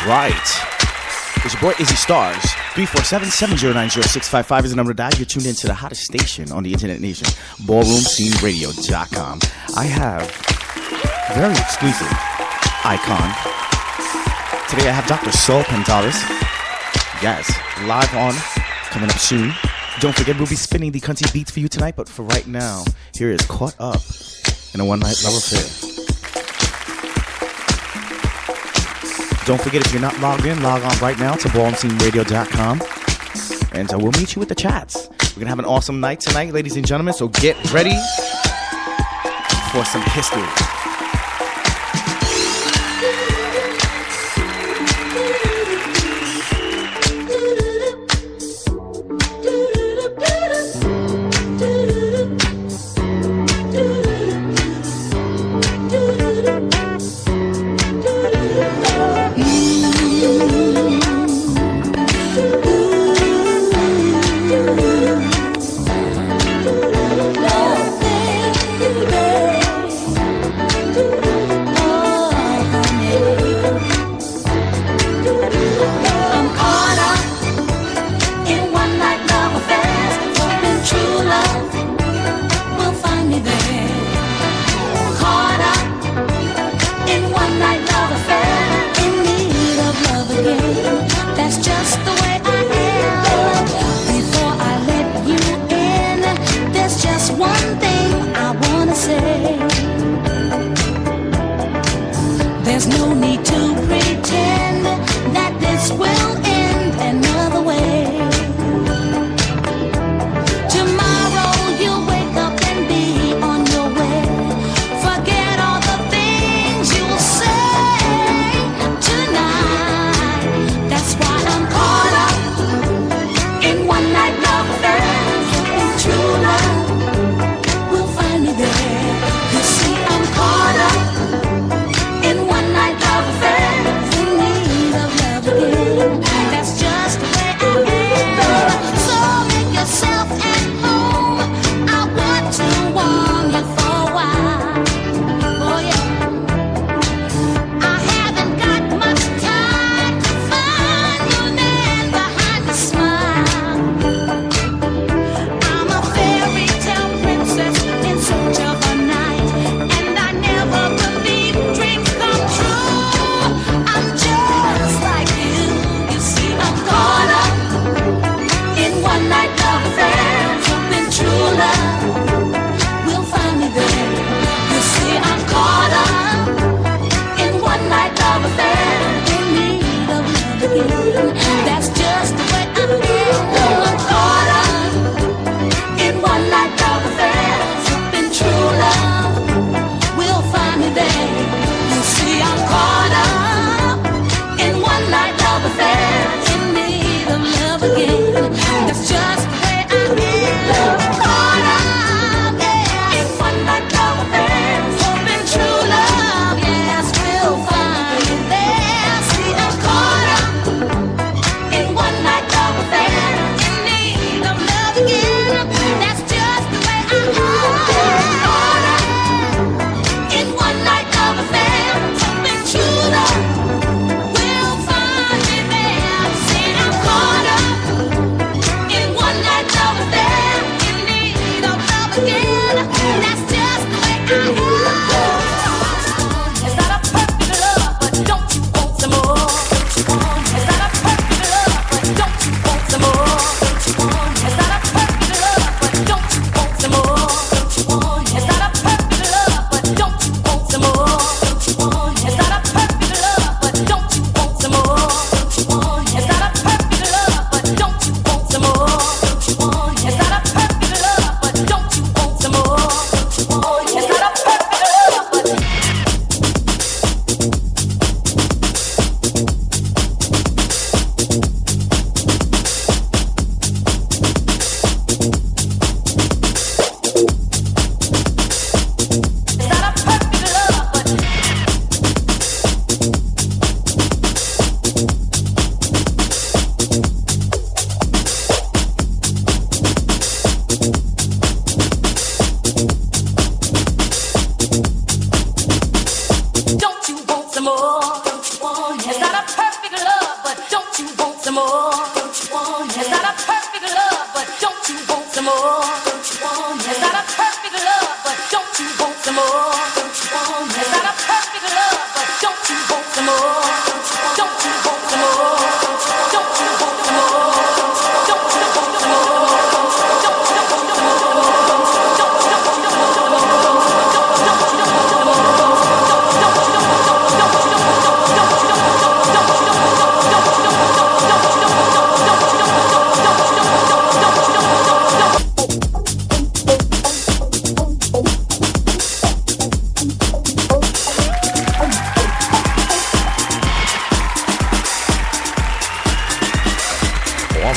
right. It's your boy Izzy Stars. 347-709-0655 is the number to dial. You're tuned into the hottest station on the internet nation, ballroomsceneradio.com. I have a very exclusive icon. Today I have Dr-sol-pendavis. Yes, live on, coming up soon. Don't forget, we'll be spinning the country beats for you tonight, but for right now, here is Caught Up in a One-Night Love Affair. Don't forget, if you're not logged in, log on right now to ballroomsceneradio.com, and we'll meet you with the chats. We're going to have an awesome night tonight, ladies and gentlemen, so get ready for some history.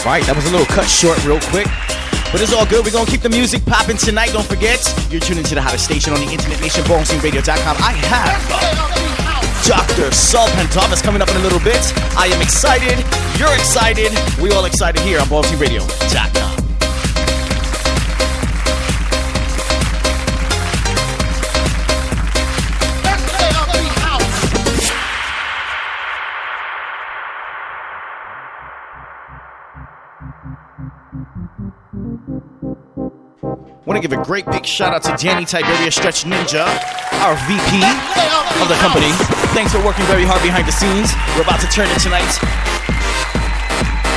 Right, that was a little cut short real quick. But it's all good. We're going to keep the music popping tonight. Don't forget, you're tuning to the hottest station on the internet nation, ballroomradio.com. I have Dr. Sol-Pendavis coming up in a little bit. I am excited. You're excited. We all excited here on ballroomradio.com. Want to give a great big shout out to Danny Tiberia Stretch Ninja, our VP of the company. Thanks for working very hard behind the scenes. We're about to turn it tonight.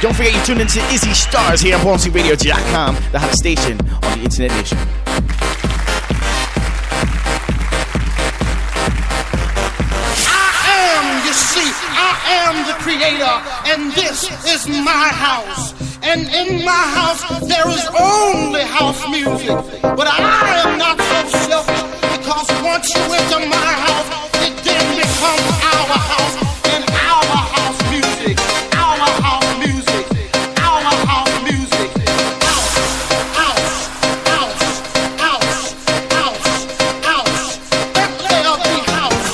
Don't forget you tuned into Izzy Stars here on ballroomradio.com, the hottest station on the internet nation. I am the creator, and this is my house. And in my house, there is only house music. But I am not so selfish, because once you enter my house, it then becomes our house, and our house music, our house music, our house music. House, house, house, house, house, house. Let there be house.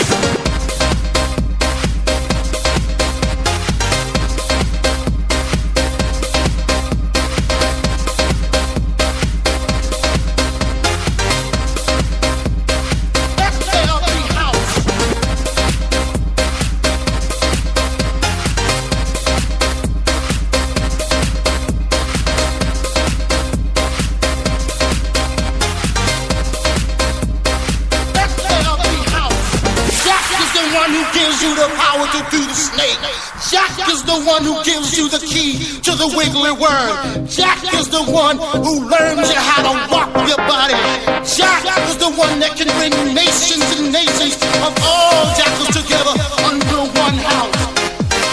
You the power to do the snake. Jack is the one who gives you the key to the wiggly worm. Jack is the one who learns you how to rock your body. Jack is the one that can bring nations and nations of all jackals together under one house.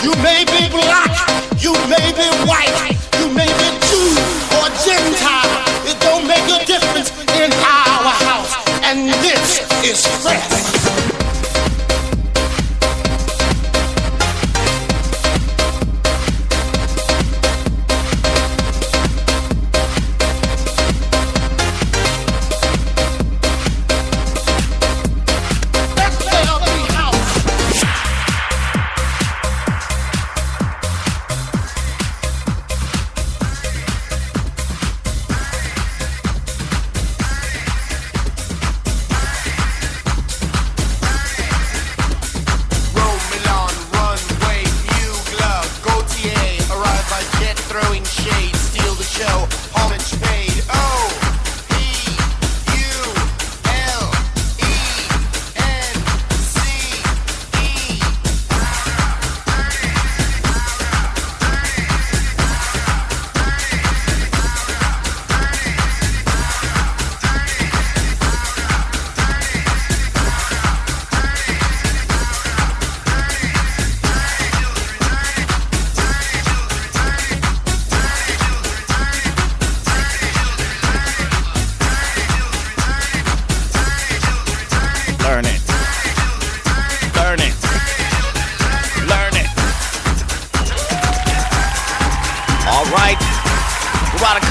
You may be black, you may be white, you may be Jew or Gentile. It don't make a difference in our house. And this is fresh.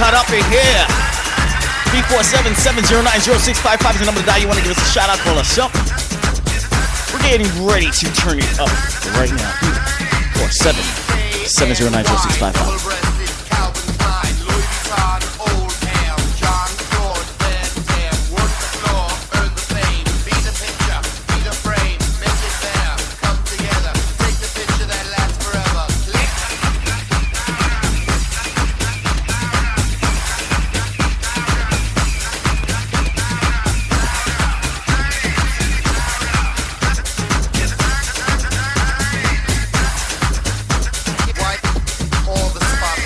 Up in here. 347-709-0655 is the number to dial. You want to give us a shout out, call us up. We're getting ready to turn it up right now. 347-709-0655. All the spot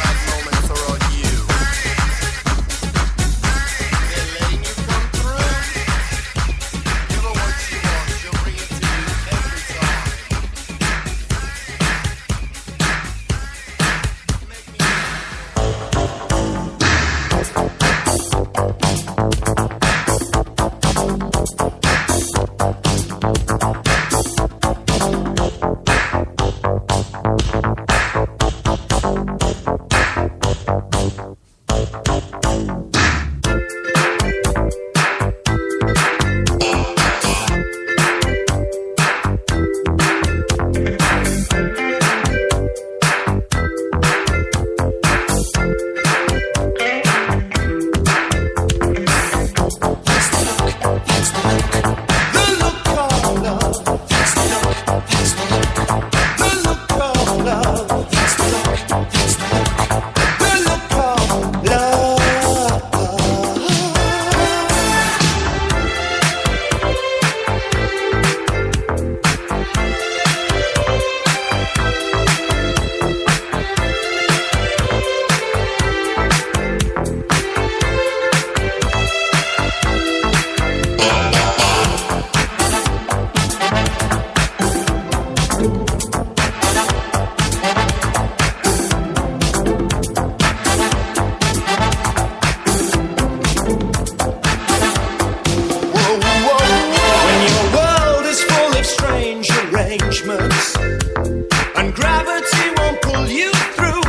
Gravity won't pull you through.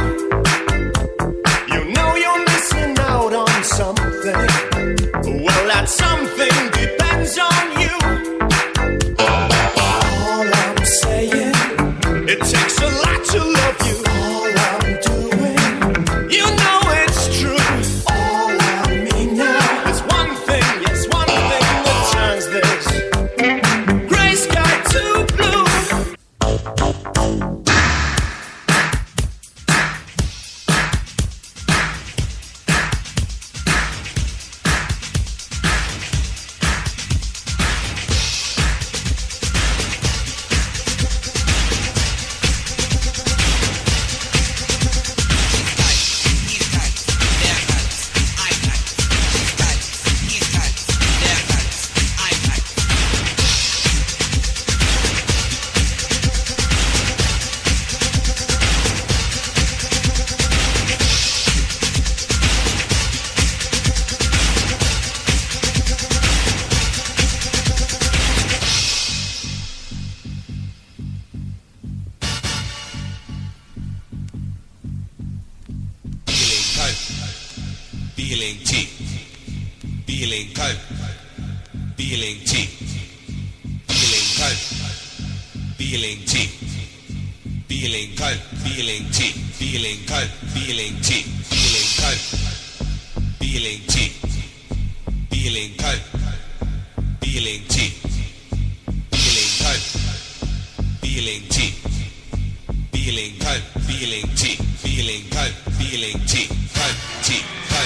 You know you're missing out on something. Well, that something depends on you. All I'm saying, it takes a lot to love you. All I'm doing, you know it's true. All I mean now is one thing, yes, one thing that turns this gray sky to blue. Feeling cheap, feeling cold, feeling cheap, feeling cold, feeling cheap, feeling cold, feeling cheap, feeling cold, feeling cheap, feeling cold, feeling cheap, feeling cold, feeling cheap, feeling cold, feeling cheap, feeling cold, feeling cheap, feeling cold, feeling cheap, cold, cheap.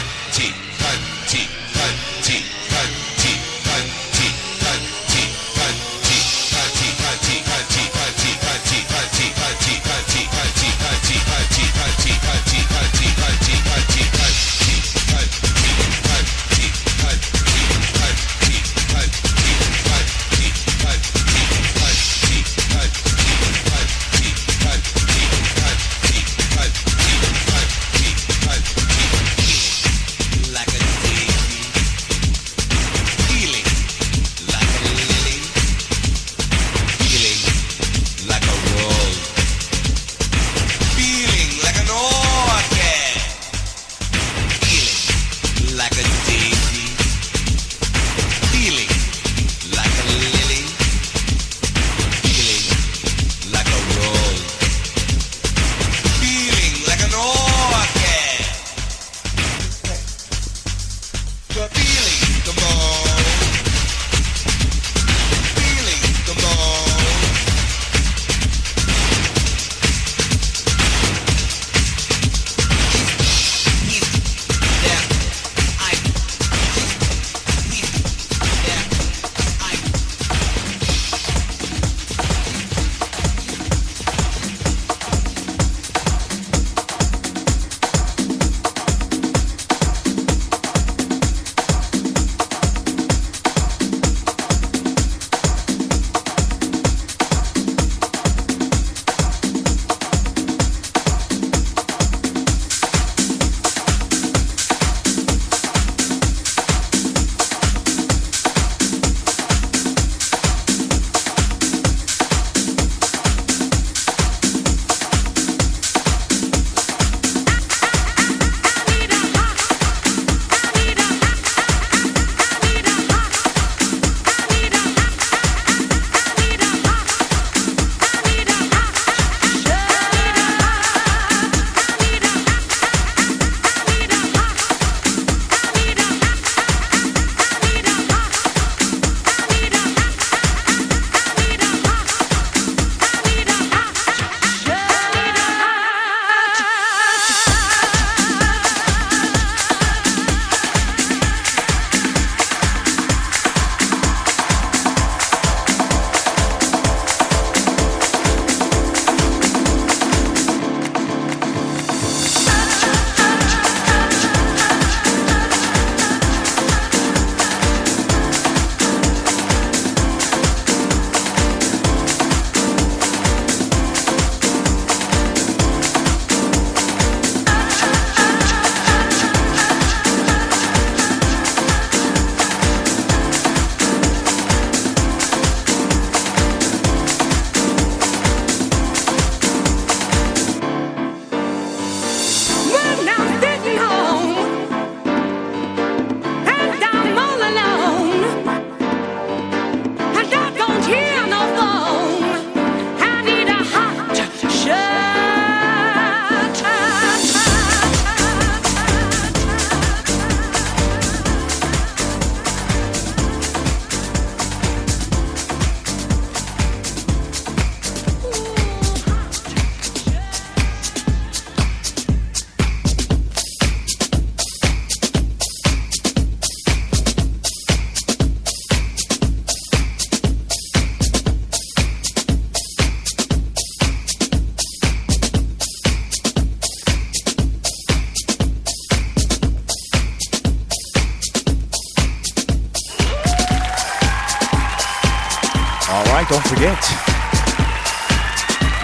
Alright, don't forget.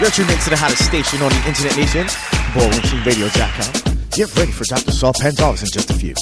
You're tuned into the hottest station on the Internet Nation, BallroomSwingRadio.com. Get ready for Dr. Sol-Pendavis in just a few.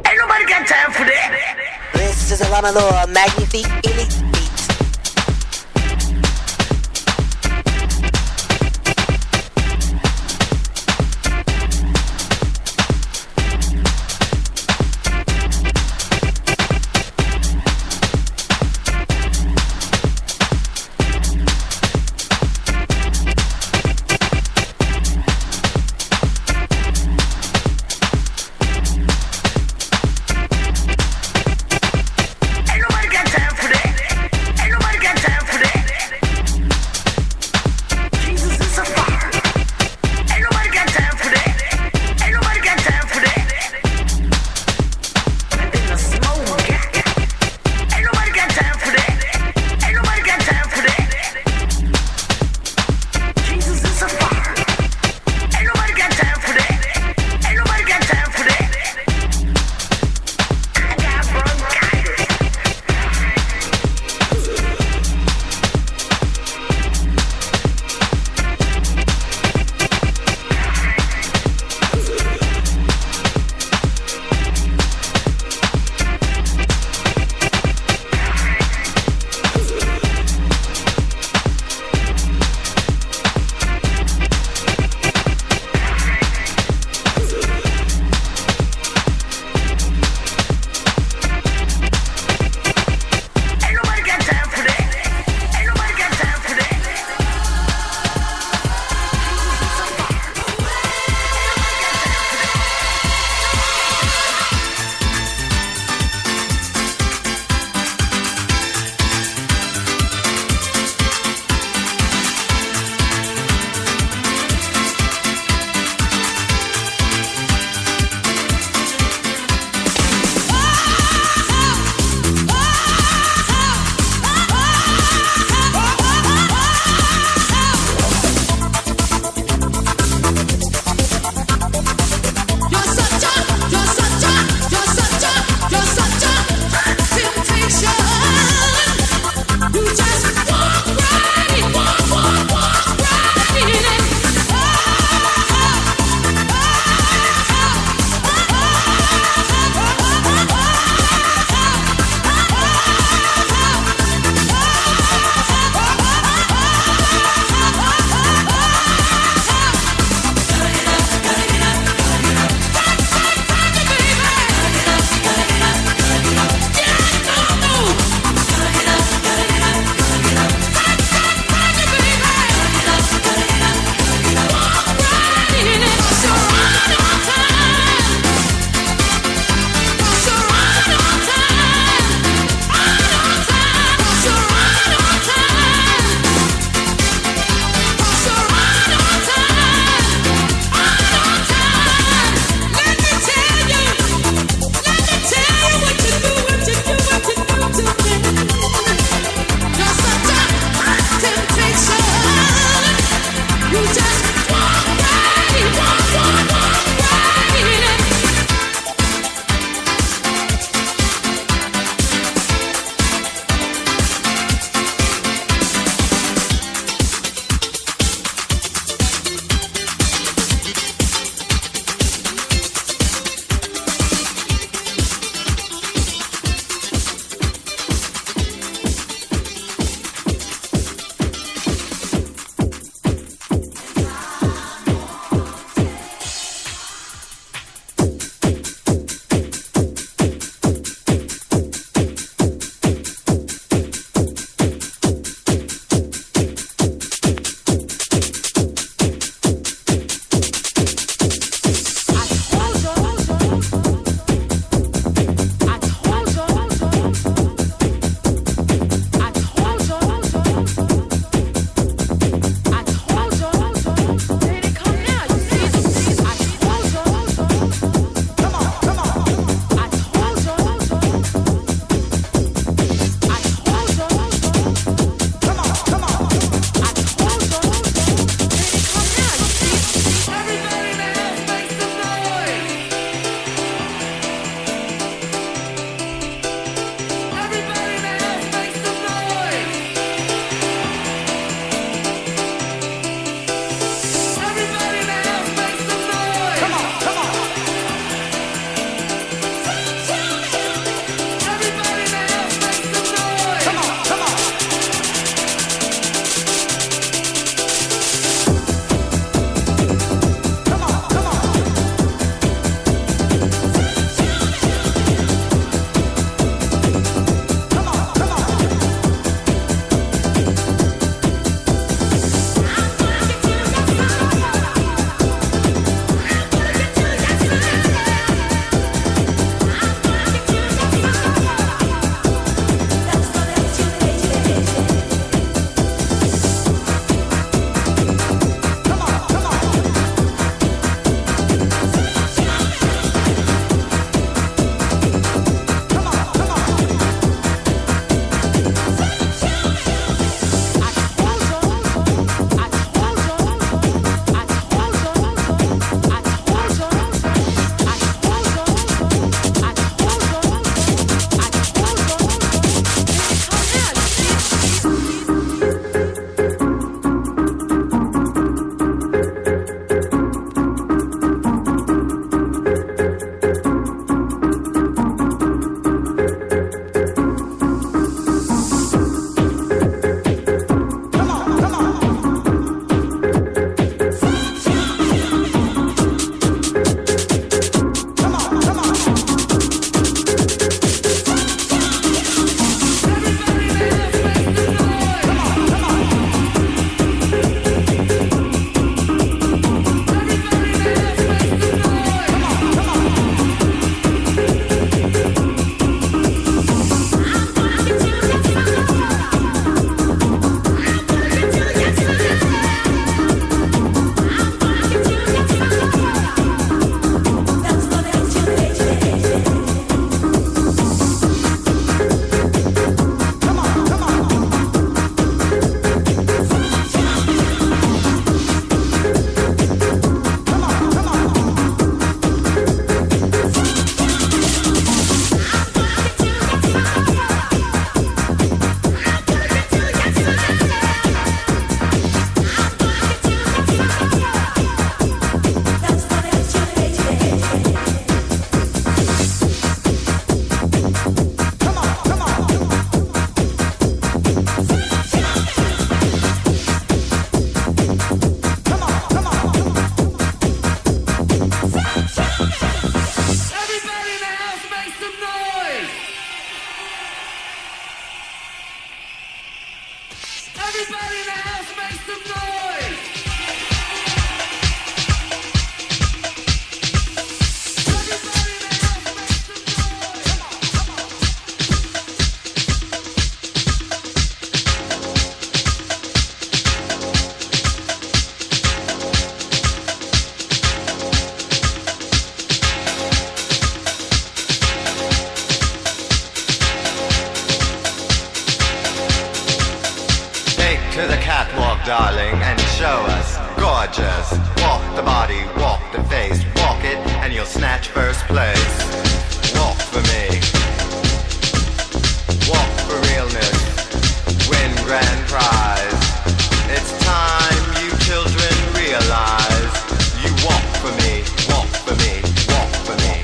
Ain't nobody got time for that. darling, and show us. Gorgeous. Walk the body, walk the face. Walk it, and you'll snatch first place. Walk for me. Walk for realness. Win grand prize. It's time you children realize. You walk for me, walk for me, walk for me.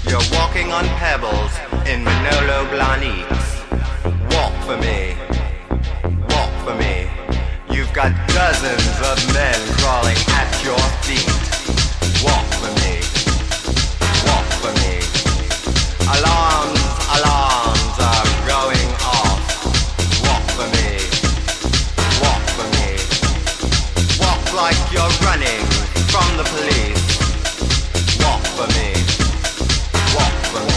You're walking on pebbles in Manolo Blahniks. Walk for me, walk for me. You've got dozens of men crawling at your feet. Walk for me, walk for me. Alarms, alarms are going off. Walk for me, walk for me. Walk like you're running from the police. Walk for me, walk for me.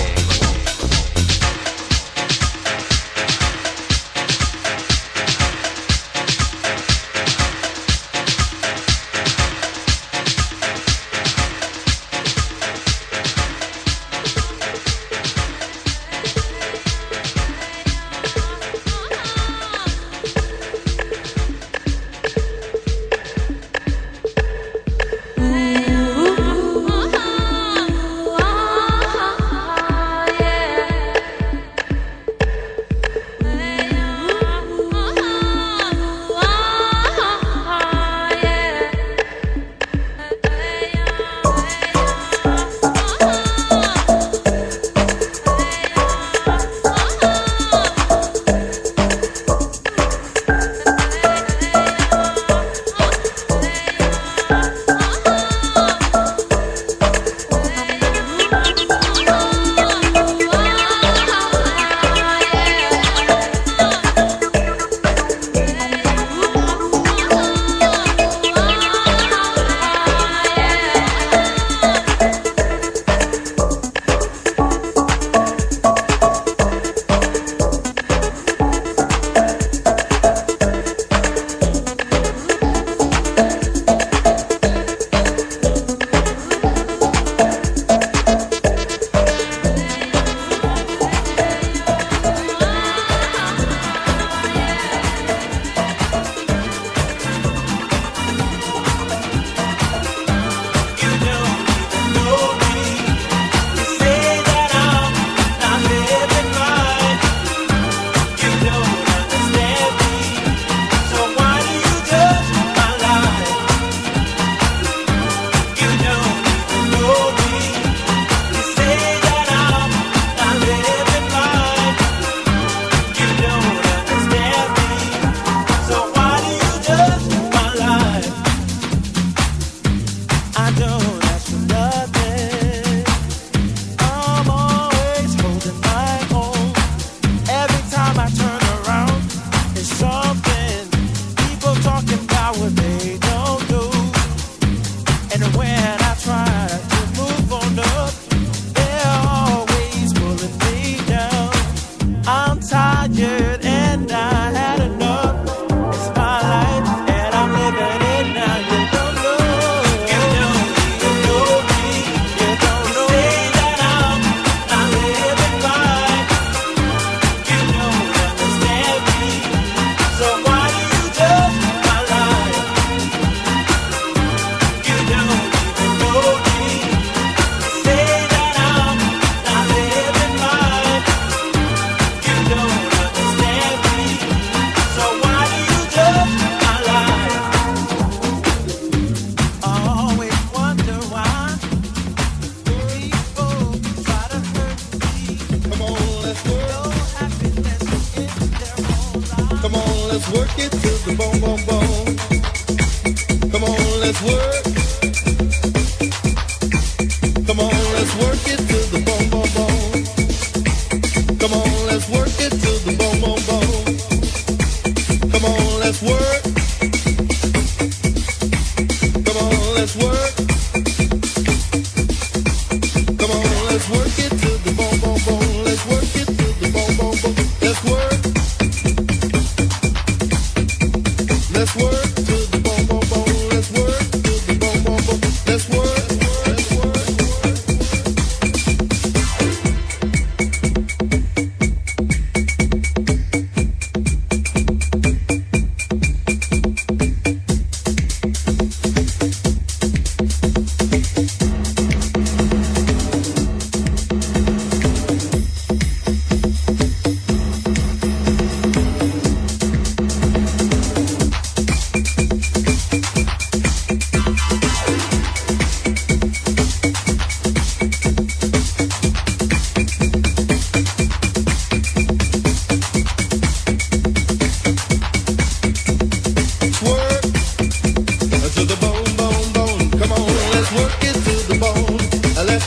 Let's work.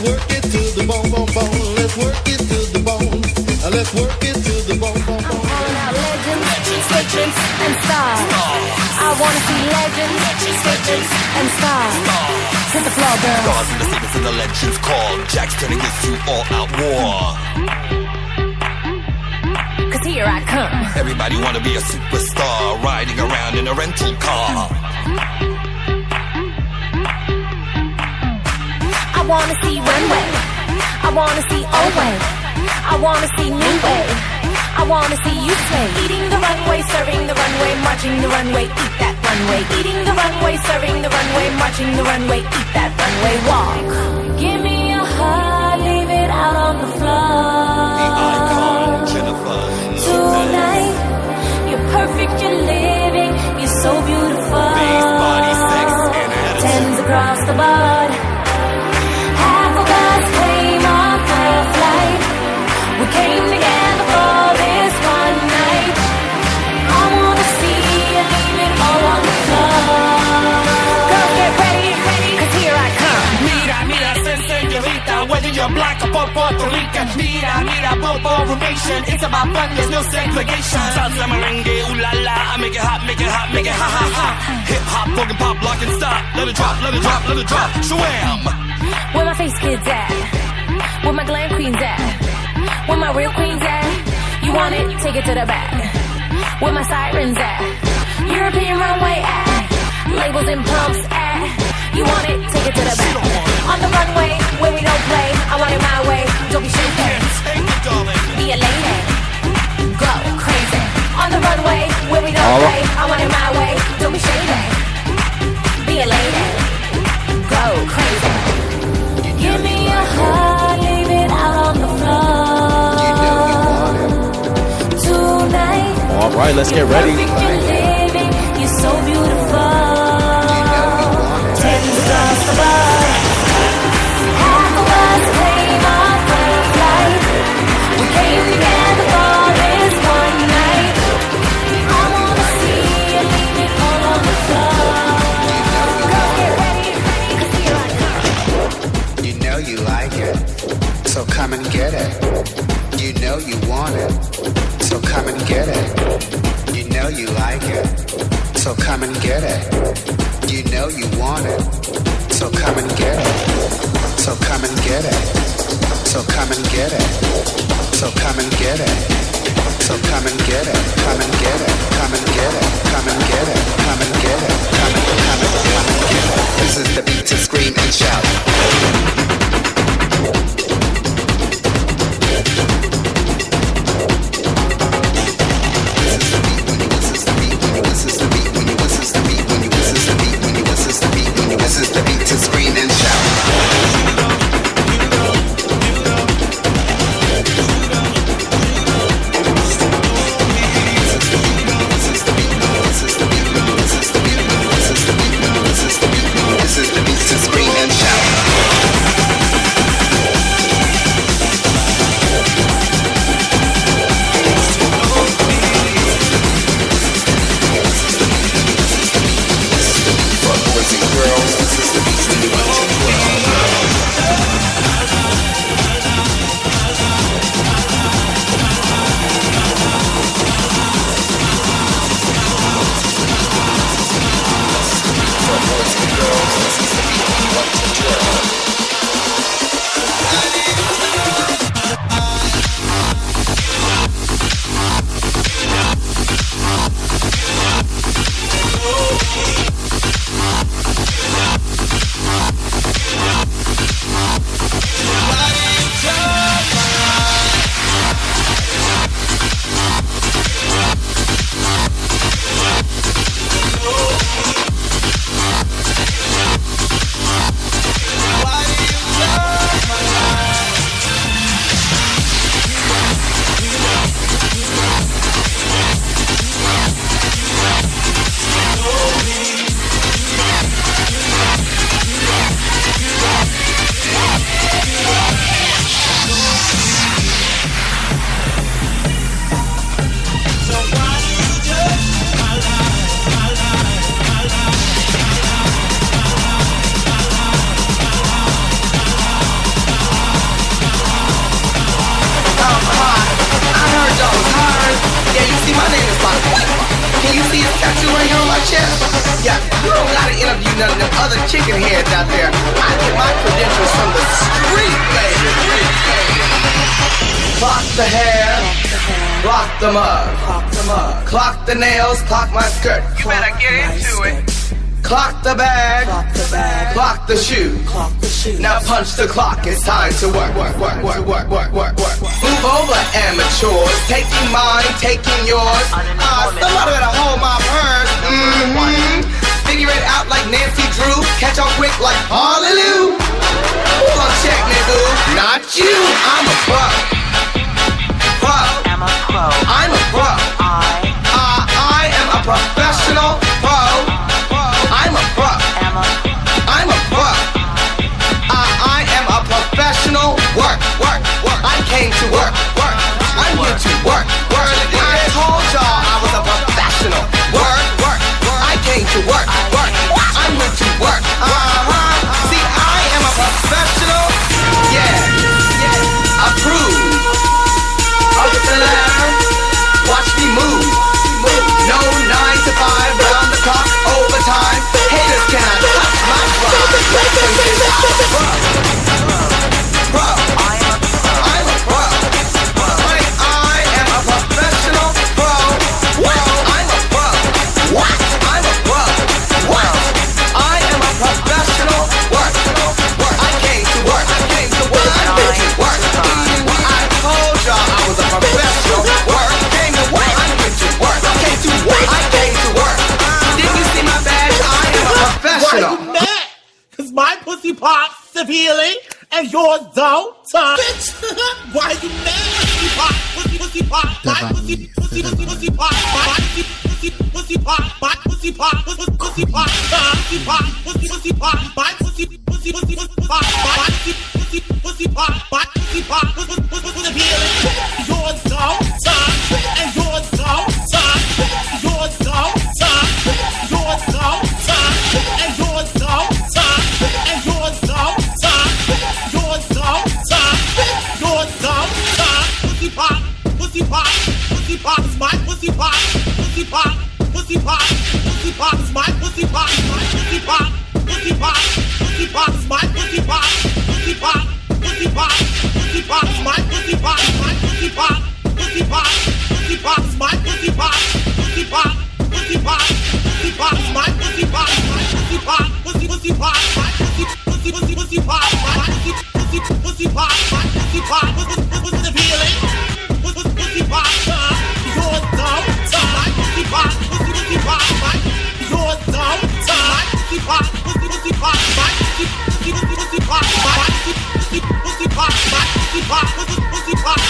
work it to the bone, bone, bone. Let's work it to the bone. Let's work it to the bone, bone, bone. I'm calling out legends, statements, and stars. I wanna see legends, statements, and stars. Hit the floor, girl. Stars and the statements and the legends called. Jack's turning this to all-out war. Cause here I come. Everybody wanna be a superstar, riding around in a rental car. I wanna see runway. I wanna see old way. I wanna see new way. I wanna see you sway. Eating the runway, serving the runway, marching the runway, eat that runway. Eating the runway, serving the runway, marching the runway, eat that runway, walk. Give me your heart, leave it out on the floor. The icon, Jennifer. Tonight, you're perfect, you're living, you're so beautiful. Face, body, sex, and attitude. Tens across the board. Half of us came off the flight. We came together for this one night. I wanna see you leave it all on the floor. Girls, get ready, cause here I come. Mira, mira, señorita, whether you're black or Puerto Rican. Mira, mira, Bobo Nation. It's about fun, there's no segregation. Salsa, merengue, ooh la la. I make it hot, make it hot, make it ha ha ha. Hip hop, broken pop, lock and stop. Let it drop, let it drop, let it drop. Shwam! Where my face kids at? Where my glam queens at? Where my real queens at? You want it? Take it to the back. Where my sirens at? European runway at? Labels and pumps at? You want it? Take it to the back. On the runway, where we don't play. I want it my way. Don't be shaken. Be a lady. Go crazy. On the runway, where we don't play. I want it my way. Don't be shady. Be a lady. Go crazy. Give me your heart, leave it out on the floor. Tonight. All right, let's get ready. Perfect, you're living, you're so beautiful. Tens across the board. Half of us came off the flight. We came together for this one night. I wanna see you leave it all on the floor. Girls, get ready, cause here I come. You know you like it, so come and get it. You know you want it, so come and get it. You know you like it, so come and get it. You know you want it, so come and get it. So come and get it. So come and get it. So come and get it. So come and get it. Come and get it. Come and get it. Come and get it. Come and get it. Come and get it. This is the beat to scream and shout. This is the beat to scream and shout. This is the beat to scream and shout. spot. Can you see his tattoo right here on my chest? Yeah, you don't gotta interview none of them other chicken heads out there. I get my credentials from the street, baby. Clock the hair, rock the mug, clock the nails, clock my skirt. You better get into it. Clock the bag, clock the shoe. Now punch the clock, it's time to work. Move over, amateurs, taking mine, taking yours. Somebody better hold my purse. Figure it out like Nancy Drew. Catch on quick like hallelujah. Hold on, check, nigga. Not you, I'm a pro. I'm a pro. I'm a pro. I am a professional pro. I'm a pro. I'm a pro. I am a professional work. I came to work. I'm here to work. I told y'all I was a professional. Work. I came to work. I'm here to work. See, I am a professional. Yeah. Approve. Up the ladder. Watch me move. No 9 to 5, round the clock, overtime. Haters cannot touch my pro. I'm a pro. I am a professional pro. I'm a pro. I'm a pro. I am a professional work. I came to work. I'm here to work. I told y'all I was a professional work. Came to work. I'm here to work. I came to work. Didn't you see my badge? I am a professional. Why you mad? Cause my pussy pops severely and yours don't, bitch. Why you mad? Pussy pop, my pussy pop, my pussy pop, my pussy pop, my pussy pop, my pussy pop, my pussy pop, severely. Yours don't, and yours don't, yours don't, yours don't, and yours don't, and yours don't, yours don't, yours don't, pussy pop is my pussy pop, pussy pop is my pussy pop, my pussy pop is my pussy pop, pussy pop is my pussy pop, my pussy pop is my pussy pop, pussy pop is my pussy pop, my pussy pop, pussy pop, my pussy pop, my pussy pop, the feeling, pussy pop, yours don't, my pussy pop, pussy pop, my yours don't, my pussy pop, pussy pop, my pussy pop, my pussy pop, my pussy pop.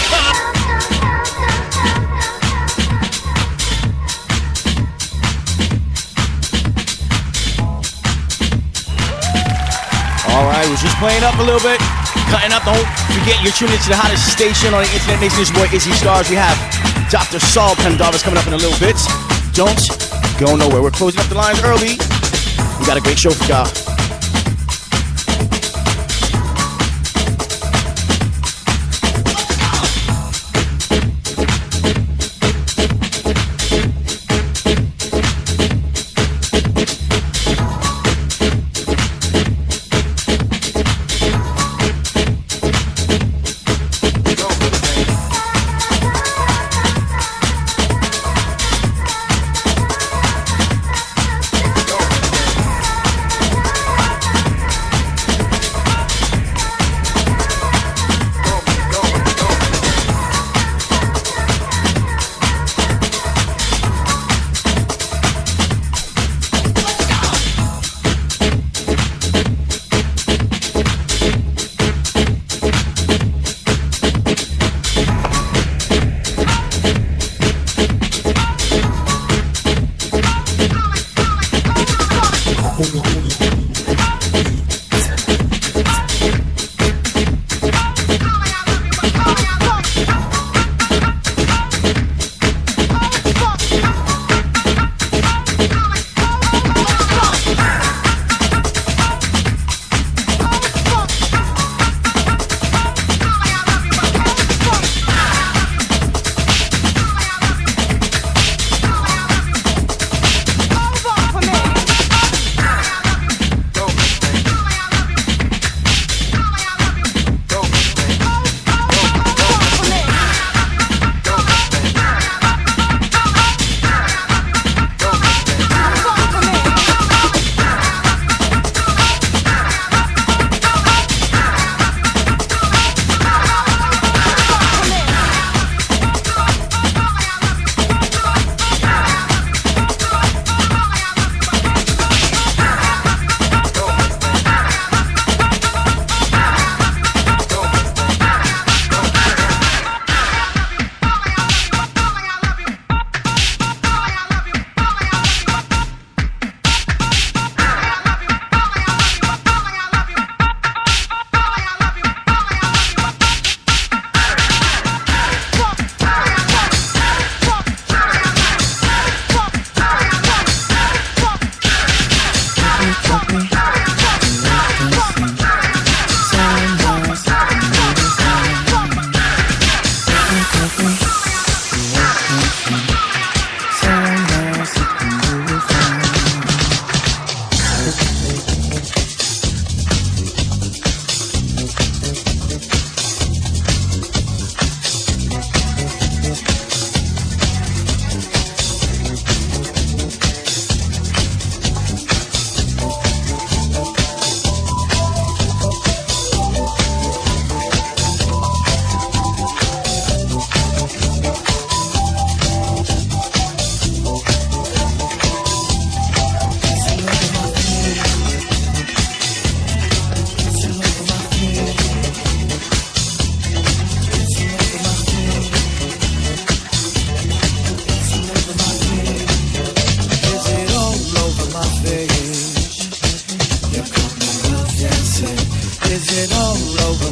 Alright, we're just playing up a little bit, cutting up. Don't forget you're tuning into the hottest station on the internet nation. This boy Izzy Stars. We have dr-sol-pendavis coming up in a little bit. Don't go nowhere. We're closing up the lines early. We got a great show for y'all.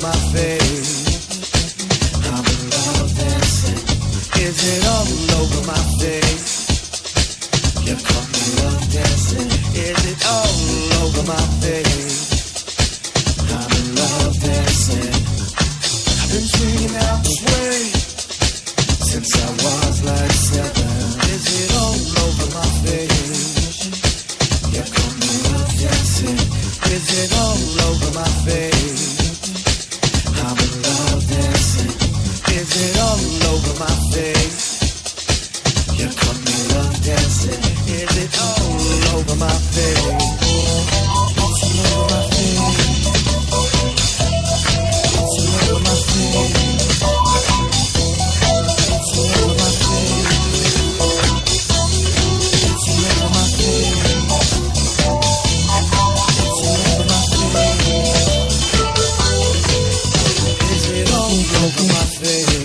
my face. I'm in love dancing. Is it all over my face? You caught me love dancing. Is it all over my face? I'm in love dancing. I've been swinging out this way since I was like 7. Is it all over my face? You caught me love dancing. Is it all over my face? I'm in love dancing. Is it all over my face? You caught me love dancing. Is it all over my face? It's all over my face. It's all over my face. It's all over my face. It's all over my face. It's all over my face. Is it all over my face?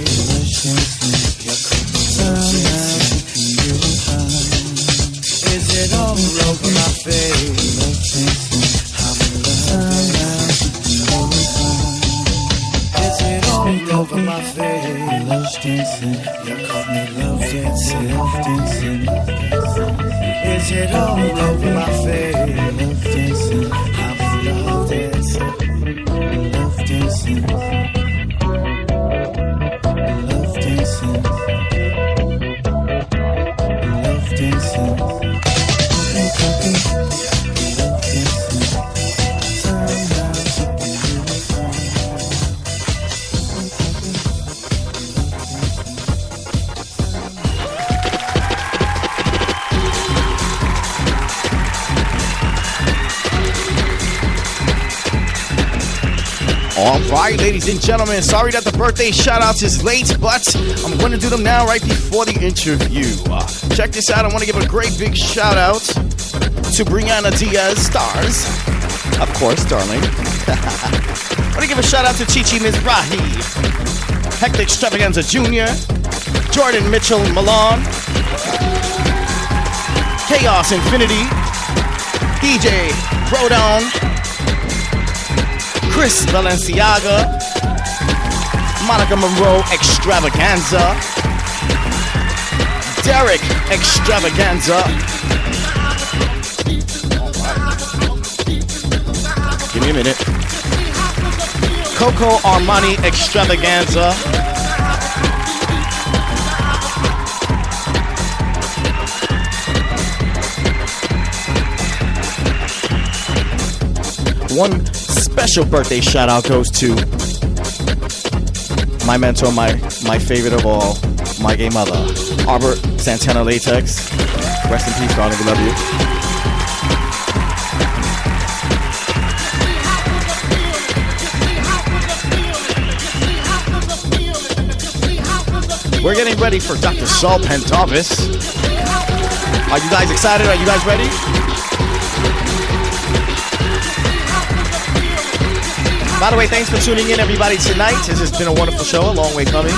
Is it all over my face? I'm in love. Is it all over my face? Love dancing. You caught me love dancing. Love dancing. Is it all over my face? Love dancing. I'm in love dancing. Love dancing. Love dancing. Love dancing. All right, ladies and gentlemen, sorry that the birthday shout-outs is late, but I'm going to do them now right before the interview. Check this out. I want to give a great big shout-out to Brianna Diaz, stars. Of course, darling. I want to give a shout-out to Chichi Mizrahi, Hector Extravaganza Jr., Jordan Mitchell Milan, Chaos Infinity, DJ Rodon, Chris Valenciaga, Monica Monroe Extravaganza, Derek Extravaganza. Give me a minute. Coco Armani Extravaganza. One special birthday shout out goes to my mentor, my favorite of all, my gay mother, Albert Santana Latex. Rest in peace, darling. We love you. We're getting ready for dr-sol-pendavis. Are you guys excited? Are you guys ready? By the way, thanks for tuning in, everybody, tonight. This has been a wonderful show, a long way coming.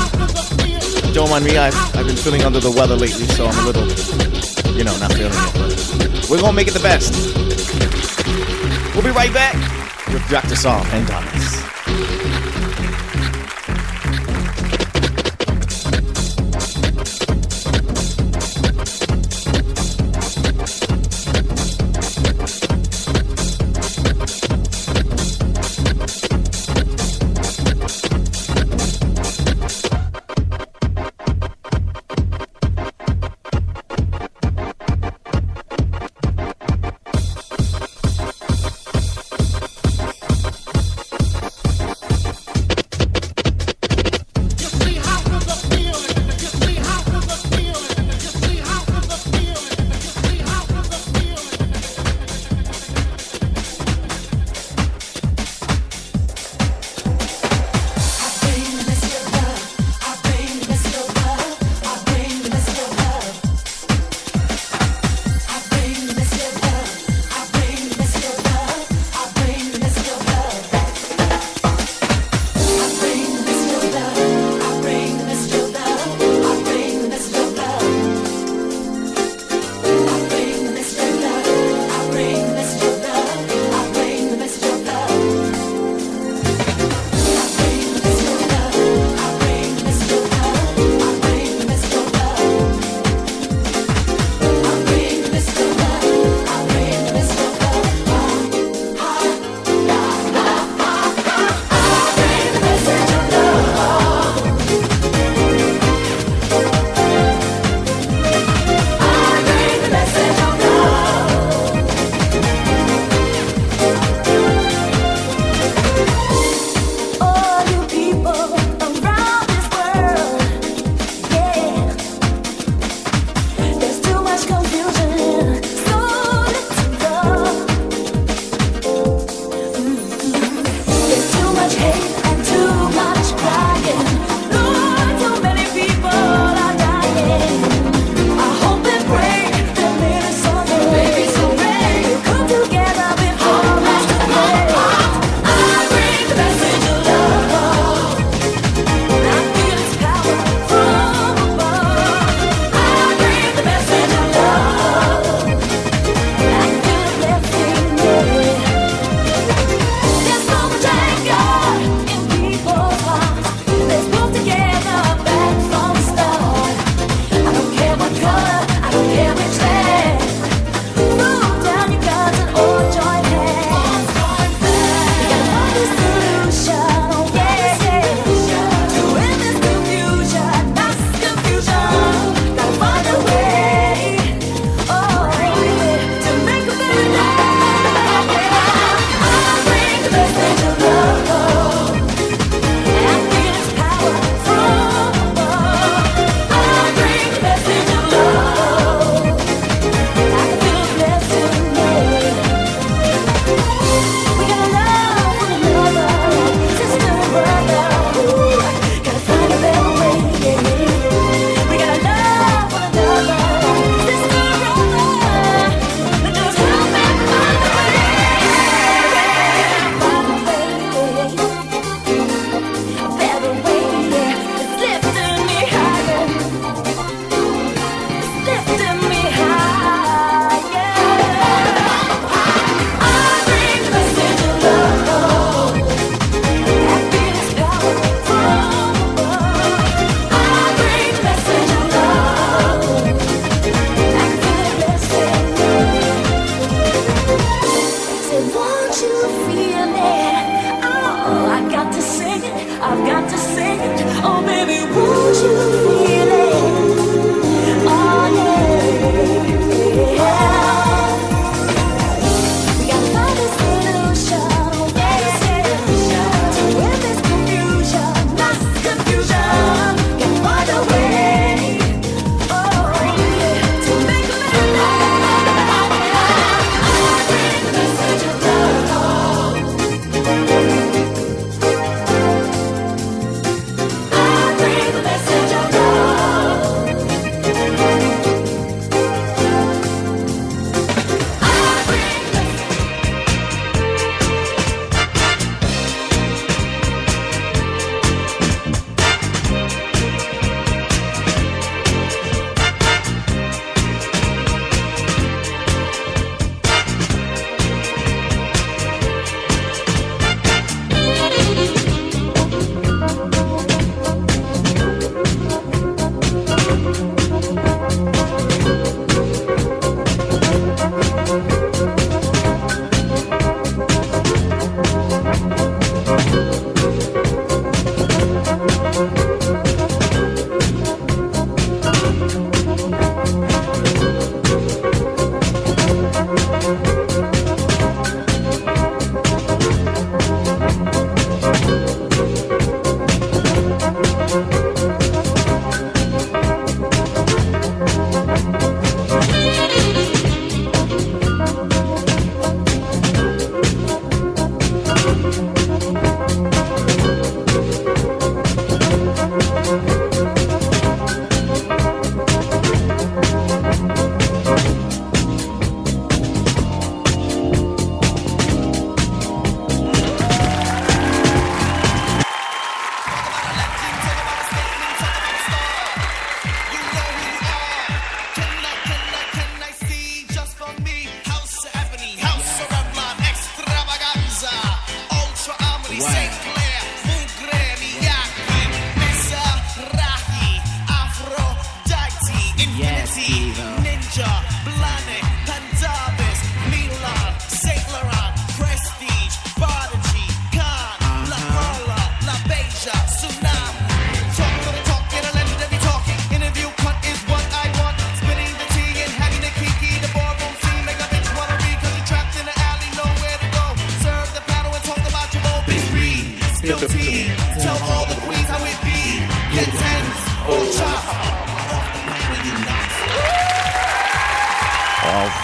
Don't mind me, I've been feeling under the weather lately, so I'm a little, not feeling it. But we're going to make it the best. We'll be right back with dr-sol-pendavis.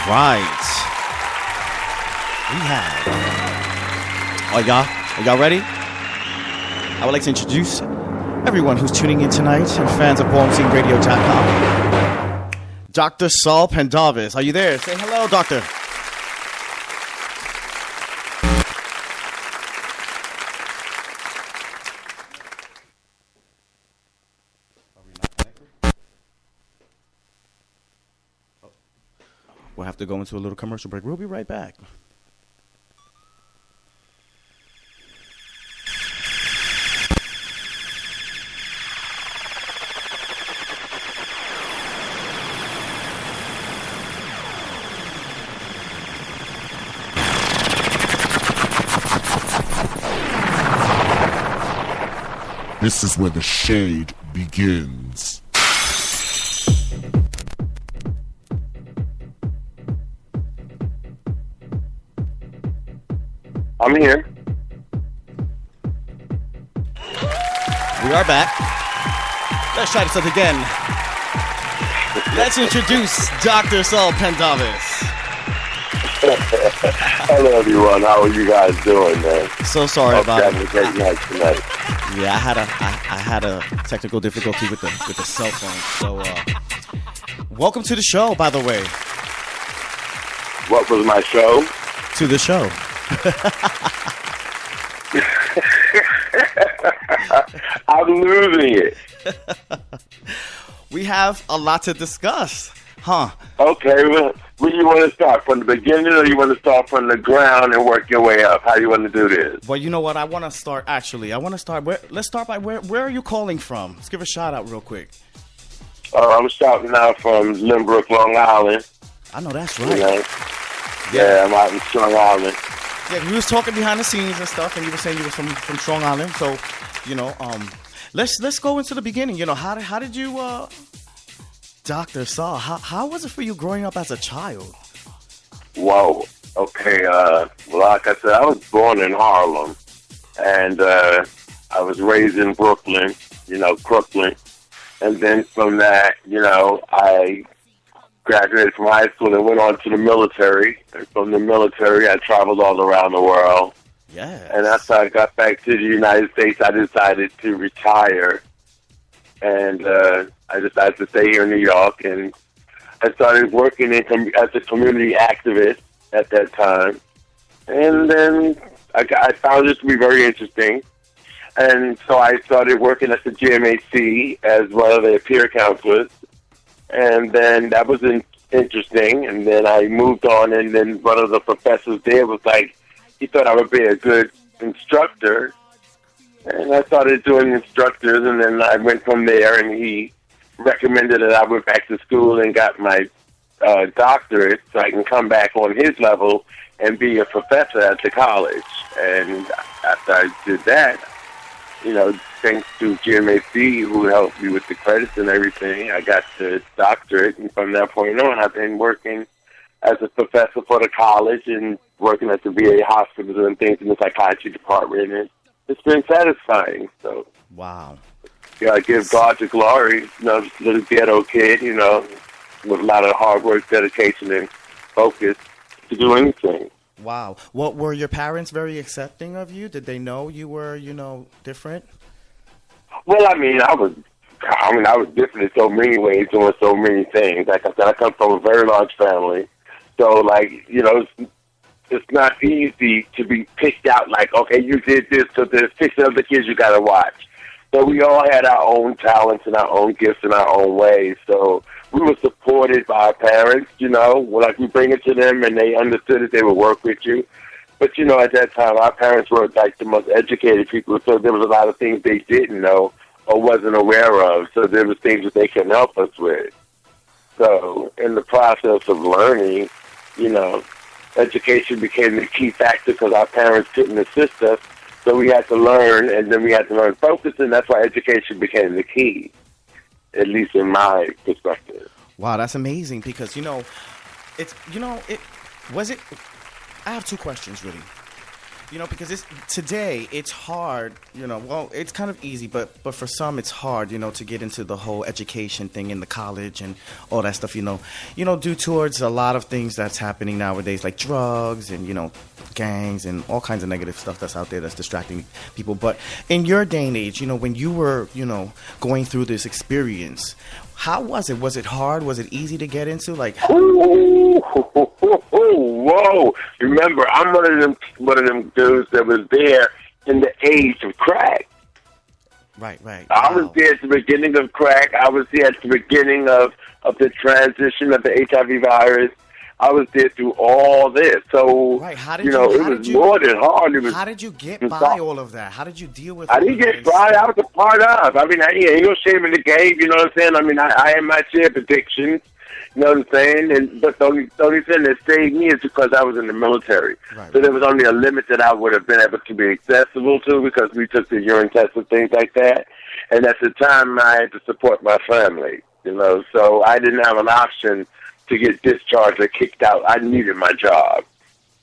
Right. We have. Are y'all ready? I would like to introduce everyone who's tuning in tonight and fans of BallMusiqueRadio.com. Dr-Sol-Pendavis. Are you there? Say hello, Doctor. We'll have to go into a little commercial break. We'll be right back. This is where the shade begins. I'm here. We are back. Let's try this again. Let's introduce Dr. Sol-Pendavis. Hello, everyone. How are you guys doing, man? So sorry about it. Having a great night tonight. Yeah, I had a technical difficulty with the cell phone. So, welcome to the show, by the way. What was my show? To the show. I'm losing it. We have a lot to discuss, huh? Okay, well, where do you want to start? From the beginning, or you want to start from the ground and work your way up? How do you want to do this? Well, you know what? I want to start, actually. Let's start by where are you calling from? Let's give a shout out real quick. I'm shouting out from Lynbrook, Long Island. I know that's right. You know? Yeah, I'm out in Strong Island. Yeah, we was talking behind the scenes and stuff, and you were saying you were from Strong Island. So, let's go into the beginning. How did you, Dr. Sol? How was it for you growing up as a child? Whoa. Okay. Like I said, I was born in Harlem, and I was raised in Brooklyn. Crooklyn, and then from that, I graduated from high school and went on to the military. And from the military, I traveled all around the world. Yeah. And after I got back to the United States, I decided to retire. And I decided to stay here in New York. And I started working as a community activist at that time. And then I found it to be very interesting. And so I started working at the GMAC as one of their peer counselors. And then that was interesting. And then I moved on, and then one of the professors there was like, he thought I would be a good instructor. And I started doing instructors, and then I went from there, and he recommended that I went back to school and got my doctorate so I can come back on his level and be a professor at the college. And after I did that, thanks to GMAC, who helped me with the credits and everything, I got the doctorate. And from that point on, I've been working as a professor for the college and working at the VA hospitals and things in the psychiatry department. And it's been satisfying. So, wow. Yeah, I give God the glory. Just a little ghetto kid, with a lot of hard work, dedication, and focus to do anything. Wow. What were your parents very accepting of you? Did they know you were, different? Well, I was different in so many ways, doing so many things. Like I said, I come from a very large family. So, it's not easy to be picked out like, okay, you did this, so there's 6 other kids you got to watch. So we all had our own talents and our own gifts in our own ways. So we were supported by our parents, we bring it to them and they understood that they would work with you. But, at that time, our parents were like the most educated people, so there was a lot of things they didn't know or wasn't aware of. So there was things that they couldn't help us with. So in the process of learning, education became the key factor because our parents couldn't assist us. So we had to learn, and then we had to learn focus, and that's why education became the key, at least in my perspective. Wow, that's amazing because, I have 2 questions, really. Because today it's hard, it's kind of easy, but for some it's hard, to get into the whole education thing in the college and all that stuff, due towards a lot of things that's happening nowadays, like drugs and, gangs and all kinds of negative stuff that's out there that's distracting people. But in your day and age, when you were, going through this experience, how was it? Was it hard? Was it easy to get into? Whoa! Remember, I'm one of them dudes that was there in the age of crack. Right. I was there at the beginning of crack. I was there at the beginning of the transition of the HIV virus. I was there through all this. So, right. It was more than hard. How did you get by all of that? How did you deal with it? I didn't get by. I was a part of. Ain't no shame in the game. You know what I'm saying? I had my share of addictions. You know what I'm saying? But the only thing that saved me is because I was in the military. Right. So there was only a limit that I would have been able to be accessible to because we took the urine tests and things like that. And at the time, I had to support my family. So I didn't have an option to get discharged or kicked out. I needed my job.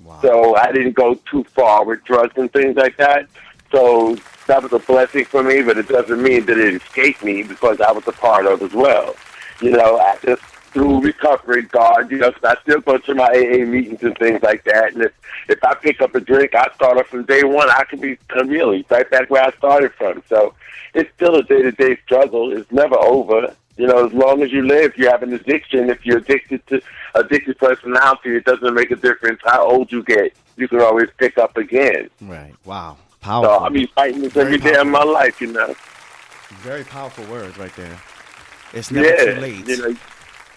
Wow. So I didn't go too far with drugs and things like that. So that was a blessing for me, but it doesn't mean that it escaped me because I was a part of it as well. I just through recovery, God, I still go to my AA meetings and things like that. And if I pick up a drink, I start off from day one. I could be really right back where I started from. So it's still a day-to-day struggle. It's never over. As long as you live, you have an addiction. If you're addicted personality, it doesn't make a difference how old you get. You can always pick up again. Right. Wow. Powerful. So I'll be fighting this every day of my life, Very powerful words right there. It's never too late.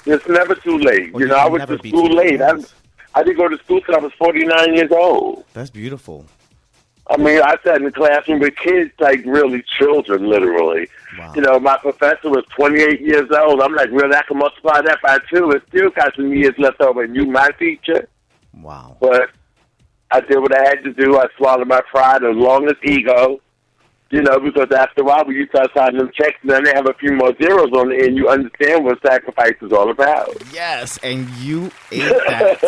It's never too late. Well, I went to school late. I didn't go to school till I was 49 years old. That's beautiful. I sat in the classroom with kids, like really children, literally. Wow. My professor was 28 years old. I'm like, really, I can multiply that by 2. It still got some years left over. And you, my teacher. Wow. But I did what I had to do. I swallowed my pride as long as ego. You know, because after a while, when you start signing them checks, and then they have a few more zeros on the end, you understand what sacrifice is all about. Yes, and you ate that.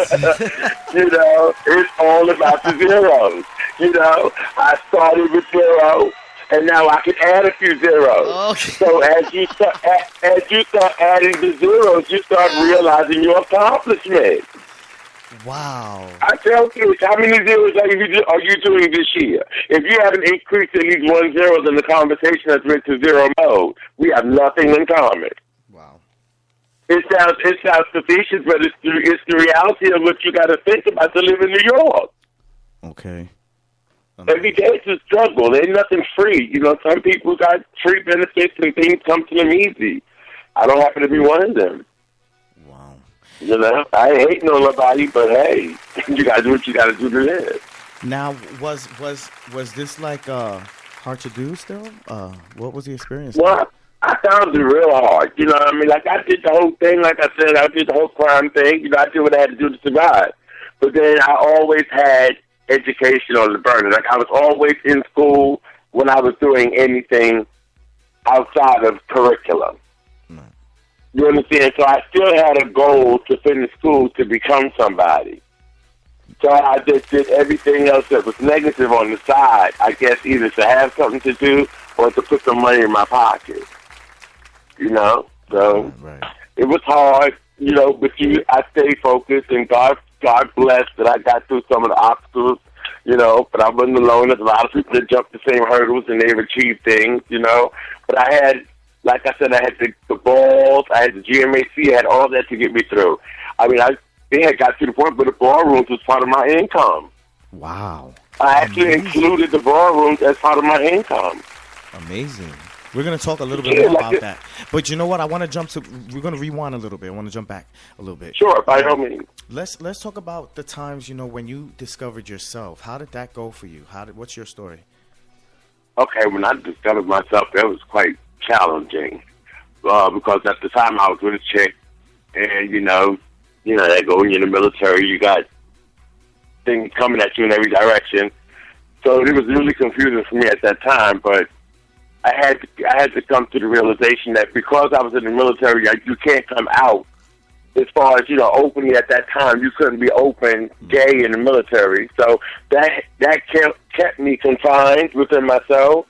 You know, it's all about the zeros. You know, I started with 0, and now I can add a few zeros. Okay. So as you start adding the zeros, you start realizing your accomplishment. Wow. I tell kids, how many zeros are you doing this year? If you haven't increased at least 1 zero, then the conversation has went to zero mode. We have nothing in common. Wow. It sounds facetious, but it's the reality of what you got to think about to live in New York. Okay. Every day it's a struggle. There ain't nothing free. You know, some people got free benefits and things come to them easy. I don't happen to be one of them. Wow. You know, I ain't hating on nobody, but hey, you got to do what you got to do to live. Now, was this like hard to do still? What was the experience? Well, I found it real hard. You know what I mean? Like, I did the whole thing. Like I said, I did the whole crime thing. You know, I did what I had to do to survive. But then I always had education on the burner. Like, I was always in school when I was doing anything outside of curriculum. You understand? So I still had a goal to finish school to become somebody. So I just did everything else that was negative on the side, I guess, either to have something to do or to put some money in my pocket. You know? So It was hard, you know, but I stayed focused, and God blessed that I got through some of the obstacles, you know, but I wasn't alone. There's a lot of people that jumped the same hurdles and they've achieved things, you know. But I had, like I said, I had the balls, I had the GMAC, I had all that to get me through. I mean, they had got to the point where the ballrooms was part of my income. Wow. I actually included the ballrooms as part of my income. Amazing. We're going to talk a little bit more about that. But you know what? I want to we're going to rewind a little bit. I want to jump back a little bit. Sure, by all means. Let's talk about the times, you know, when you discovered yourself. How did that go for you? What's your story? Okay, when I discovered myself, that was quite challenging. Because at the time I was with a chick, and, you know, they go in the military, you got things coming at you in every direction. So it was really confusing for me at that time, but I had to come to the realization that because I was in the military, you can't come out. As far as, you know, openly at that time, you couldn't be open gay in the military. So that kept me confined within myself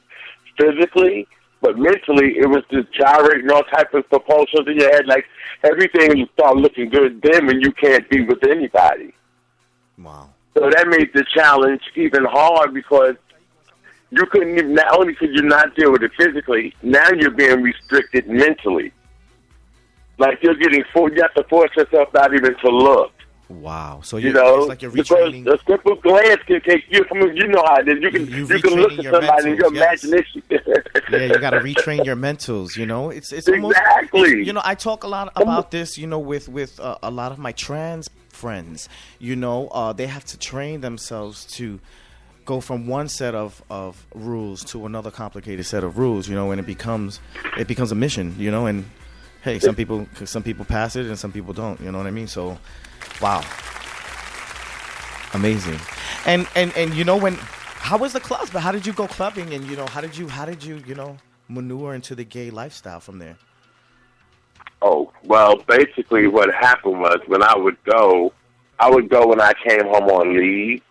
physically, but mentally it was just gyrating all types of propulsions in your head. Like, everything you start looking good then when you can't be with anybody. Wow. So that made the challenge even hard because you couldn't even, not only could you not deal with it physically, now you're being restricted mentally. Like, you have to force yourself not even to look. Wow. So you know, it's like you're retraining. Because a simple glance can take you from, you know how it is. You can look at somebody and your imagination. Yeah, you got to retrain your mentals, you know. It's exactly. Almost, you know, I talk a lot about this, you know, with a lot of my trans friends. You know, they have to train themselves to go from one set of rules to another complicated set of rules, you know, and it becomes a mission, you know, and hey, some people pass it and some people don't, you know what I mean? So, wow. Amazing. And you know, how was the clubs? But how did you go clubbing, and, you know, how did you you know, maneuver into the gay lifestyle from there? Oh, well, basically what happened was when I would go when I came home on leave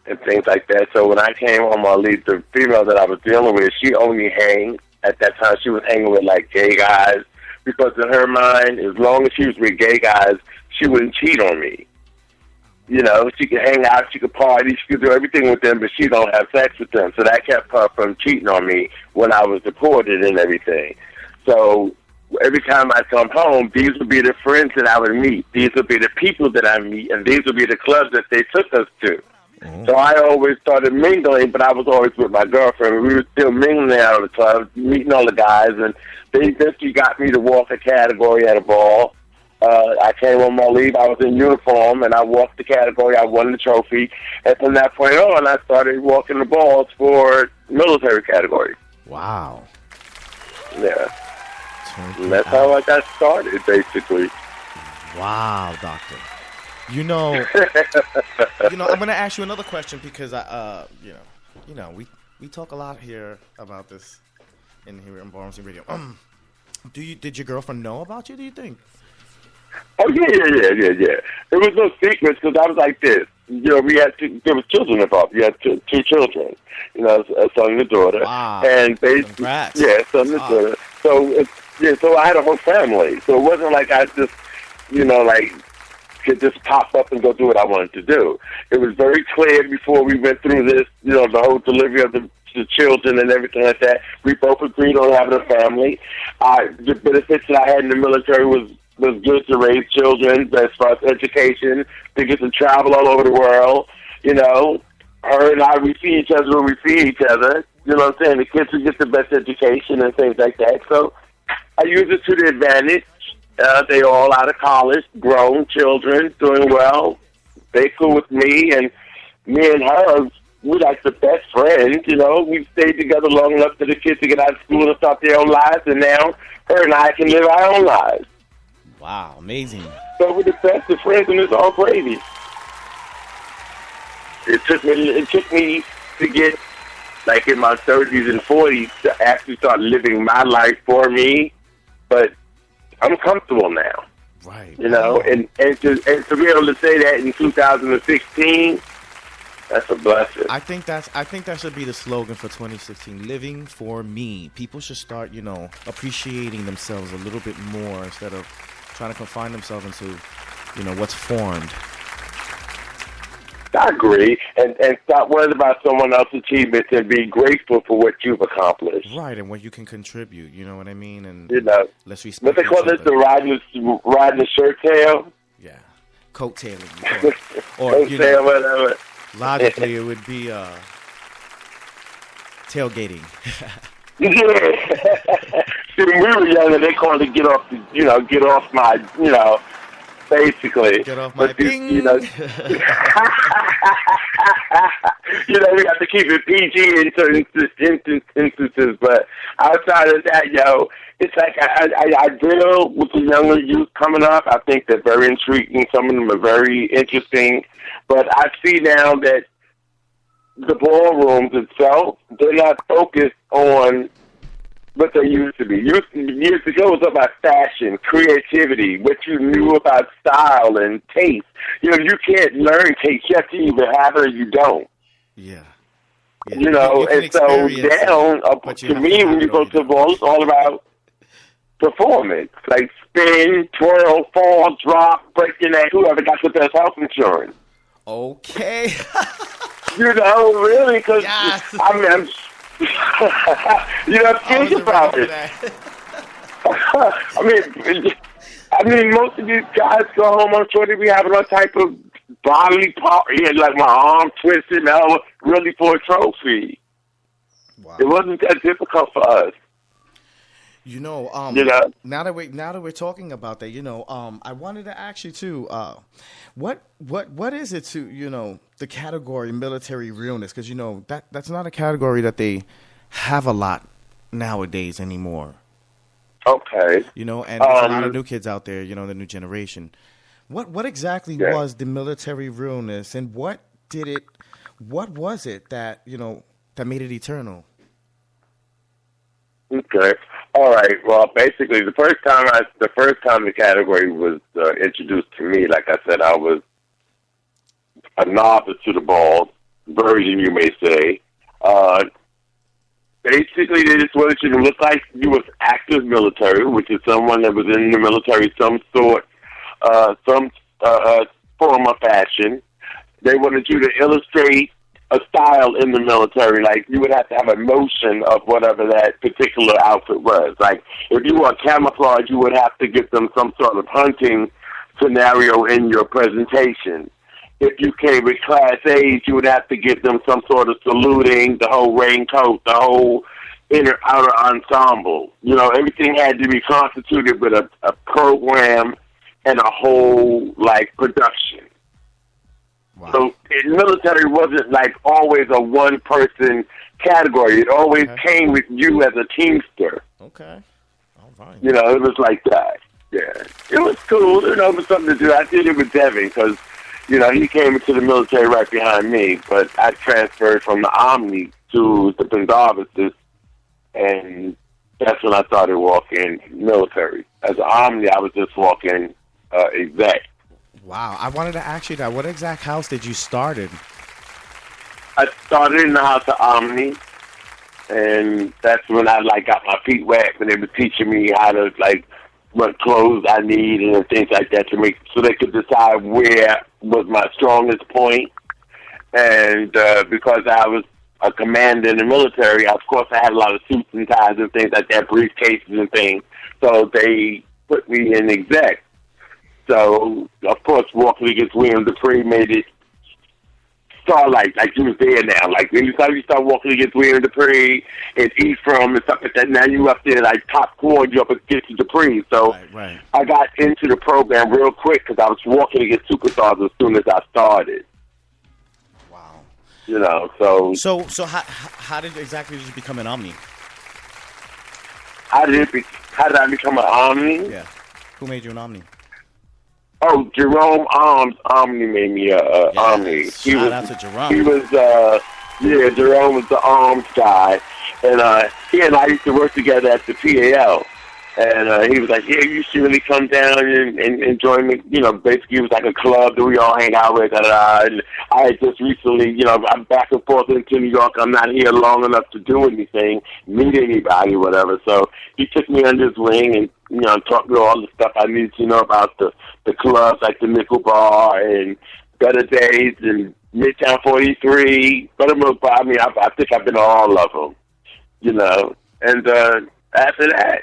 and things like that. So when I came home on leave, the female that I was dealing with, she only hanged at that time. She was hanging with like gay guys because in her mind, as long as she was with gay guys, she wouldn't cheat on me. You know, she could hang out, she could party, she could do everything with them, but she don't have sex with them. So that kept her from cheating on me when I was deported and everything. So every time I come home, these would be the friends that I would meet. These would be the people that I meet, and these would be the clubs that they took us to. So I always started mingling, but I was always with my girlfriend. We were still mingling out of the club, meeting all the guys, and they eventually got me to walk a category at a ball. I came on my leave. I was in uniform, and I walked the category. I won the trophy. And from that point on, I started walking the balls for military category. Wow. Yeah. And that's how I got started, basically. Wow, doctor. You know, I'm gonna ask you another question because we talk a lot here about this here in Ballroom Radio. Did your girlfriend know about you? Do you think? Oh yeah. There was no secrets because I was like this. There was children involved. You had two children. A son and a daughter. Wow. And Congrats. Yeah, son and a daughter. So I had a whole family. So it wasn't like I just, could just pop up and go do what I wanted to do. It was very clear before we went through this, the whole delivery of the children and everything like that. We both agreed on having a family. The benefits that I had in the military was good to raise children as far as education, to get to travel all over the world. Her and I, we see each other when we see each other. You know what I'm saying? The kids would get the best education and things like that. So I use it to the advantage. They all out of college, grown children, doing well. They cool with me, and me and her, we like the best friends. We stayed together long enough for the kids to get out of school and start their own lives, and now her and I can live our own lives. Wow, amazing. So we're the best of friends, and it's all crazy. It took me to get, like, in my 30s and 40s to actually start living my life for me, but I'm comfortable now. Right. And to be able to say that in 2016, that's a blessing. I think that should be the slogan for 2016. Living for me. People should start, appreciating themselves a little bit more instead of trying to confine themselves into, what's formed. I agree, and stop worrying about someone else's achievements and be grateful for what you've accomplished. Right, and what you can contribute. You know what I mean? And let's respect. What they call this, the riding the shirt tail. Yeah, coattailing. Or coattail, whatever. Logically, it would be tailgating. Yeah. See, when we were younger, they called it get off my, basically. Get off my ping. We have to keep it PG in certain instances, but outside of that, it's like I deal with the younger youth coming up. I think they're very intriguing. Some of them are very interesting, but I see now that the ballrooms itself, they're not focused on what they used to be. Years ago, it was about fashion, creativity, what you knew about style and taste. You can't learn taste. You have to either have it or you don't. Yeah. And so down, to me, when you go to the ball, it's all about performance. Like spin, twirl, fall, drop, break your neck, whoever got the best health insurance. Okay. Really, because, yes. I'm think about it. I mean, most of these guys go home, I'm sure they be having all type of bodily part, like my arm twisted, now really for a trophy. Wow. It wasn't that difficult for us. Now that we're talking about that, I wanted to ask you too, what is it to, the category military realness? Because, that's not a category that they have a lot nowadays anymore. Okay. And there's a lot of new kids out there, the new generation. What exactly was the military realness, and what was it that, that made it eternal? Okay. All right. Well, basically, the first time the category was introduced to me, like I said, I was a novice to the ball version, you may say. Basically, they just wanted you to look like you was active military, which is someone that was in the military, some form of fashion. They wanted you to illustrate a style in the military, like you would have to have a motion of whatever that particular outfit was. Like if you were camouflage, you would have to get them some sort of hunting scenario in your presentation. If you came with Class A's, you would have to get them some sort of saluting, the whole raincoat, the whole inner outer ensemble. Everything had to be constituted with a program and a whole production. Wow. So military wasn't always a one-person category. It always came with you as a teamster. Okay. All right. It was like that. Yeah. It was cool. It was something to do. I did it with Devin because You know, he came into the military right behind me, but I transferred from the Omni to the Pendavis, and that's when I started walking military. As an Omni, I was just walking exec. Wow. I wanted to ask you that. What exact house did you start in? I started in the house of Omni, and that's when I got my feet wet when they were teaching me how to what clothes I need and things like that so they could decide where was my strongest point. And because I was a commander in the military, of course I had a lot of suits and ties and things like that, briefcases and things. So they put me in exec. So of course walking against William Dupree made it start like you was there now. Like anytime you start walking against William Dupree and Ephraim and stuff like that, now you up there like top four, you up against Dupree. So right. I got into the program real quick because I was walking against superstars as soon as I started. Wow. You know, so how did exactly did you become an Omni? How did I become an Omni? Yeah. Who made you an Omni? Oh, Jerome Omni made me a Omni. Shout out to Jerome. He was, Jerome was the arms guy, and he and I used to work together at the PAL. And he was like, yeah, you should really come down and join me. You know, basically it was like a club that we all hang out with. And I had just recently, you know, I'm back and forth into New York. I'm not here long enough to do anything, meet anybody, whatever. So he took me under his wing and, you know, taught me all the stuff I needed to know about the clubs like the Nickel Bar and Better Days and Midtown 43, Buttermilk Bar. I mean, I think I've been to all of them, you know. And after that,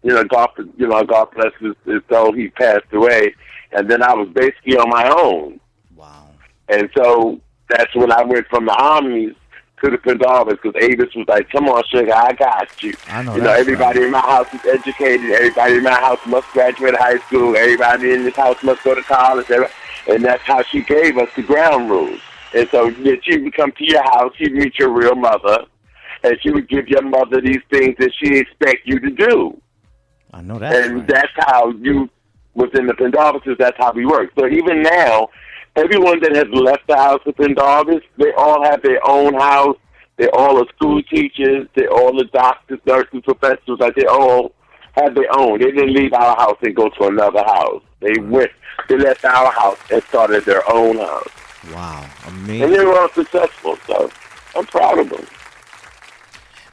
you know, God bless his soul, he passed away. And then I was basically on my own. Wow. And so that's when I went from the Omnis to the Pendavis, because Avis was like, come on, sugar, I got you. I know you know, everybody in my house is educated. Everybody in my house must graduate high school. Everybody in this house must go to college. And that's how she gave us the ground rules. And so she would come to your house, she'd meet your real mother, and she would give your mother these things that she expect you to do. I know that. And right. that's how you, within the Pendavis, that's how we work. So even now, everyone that has left the house of Pendavis, they all have their own house. They all are school teachers. They all are doctors, nurses, professors. Like they all have their own. They didn't leave our house and go to another house. They left our house and started their own house. Wow, amazing. And they were all successful, so I'm proud of them.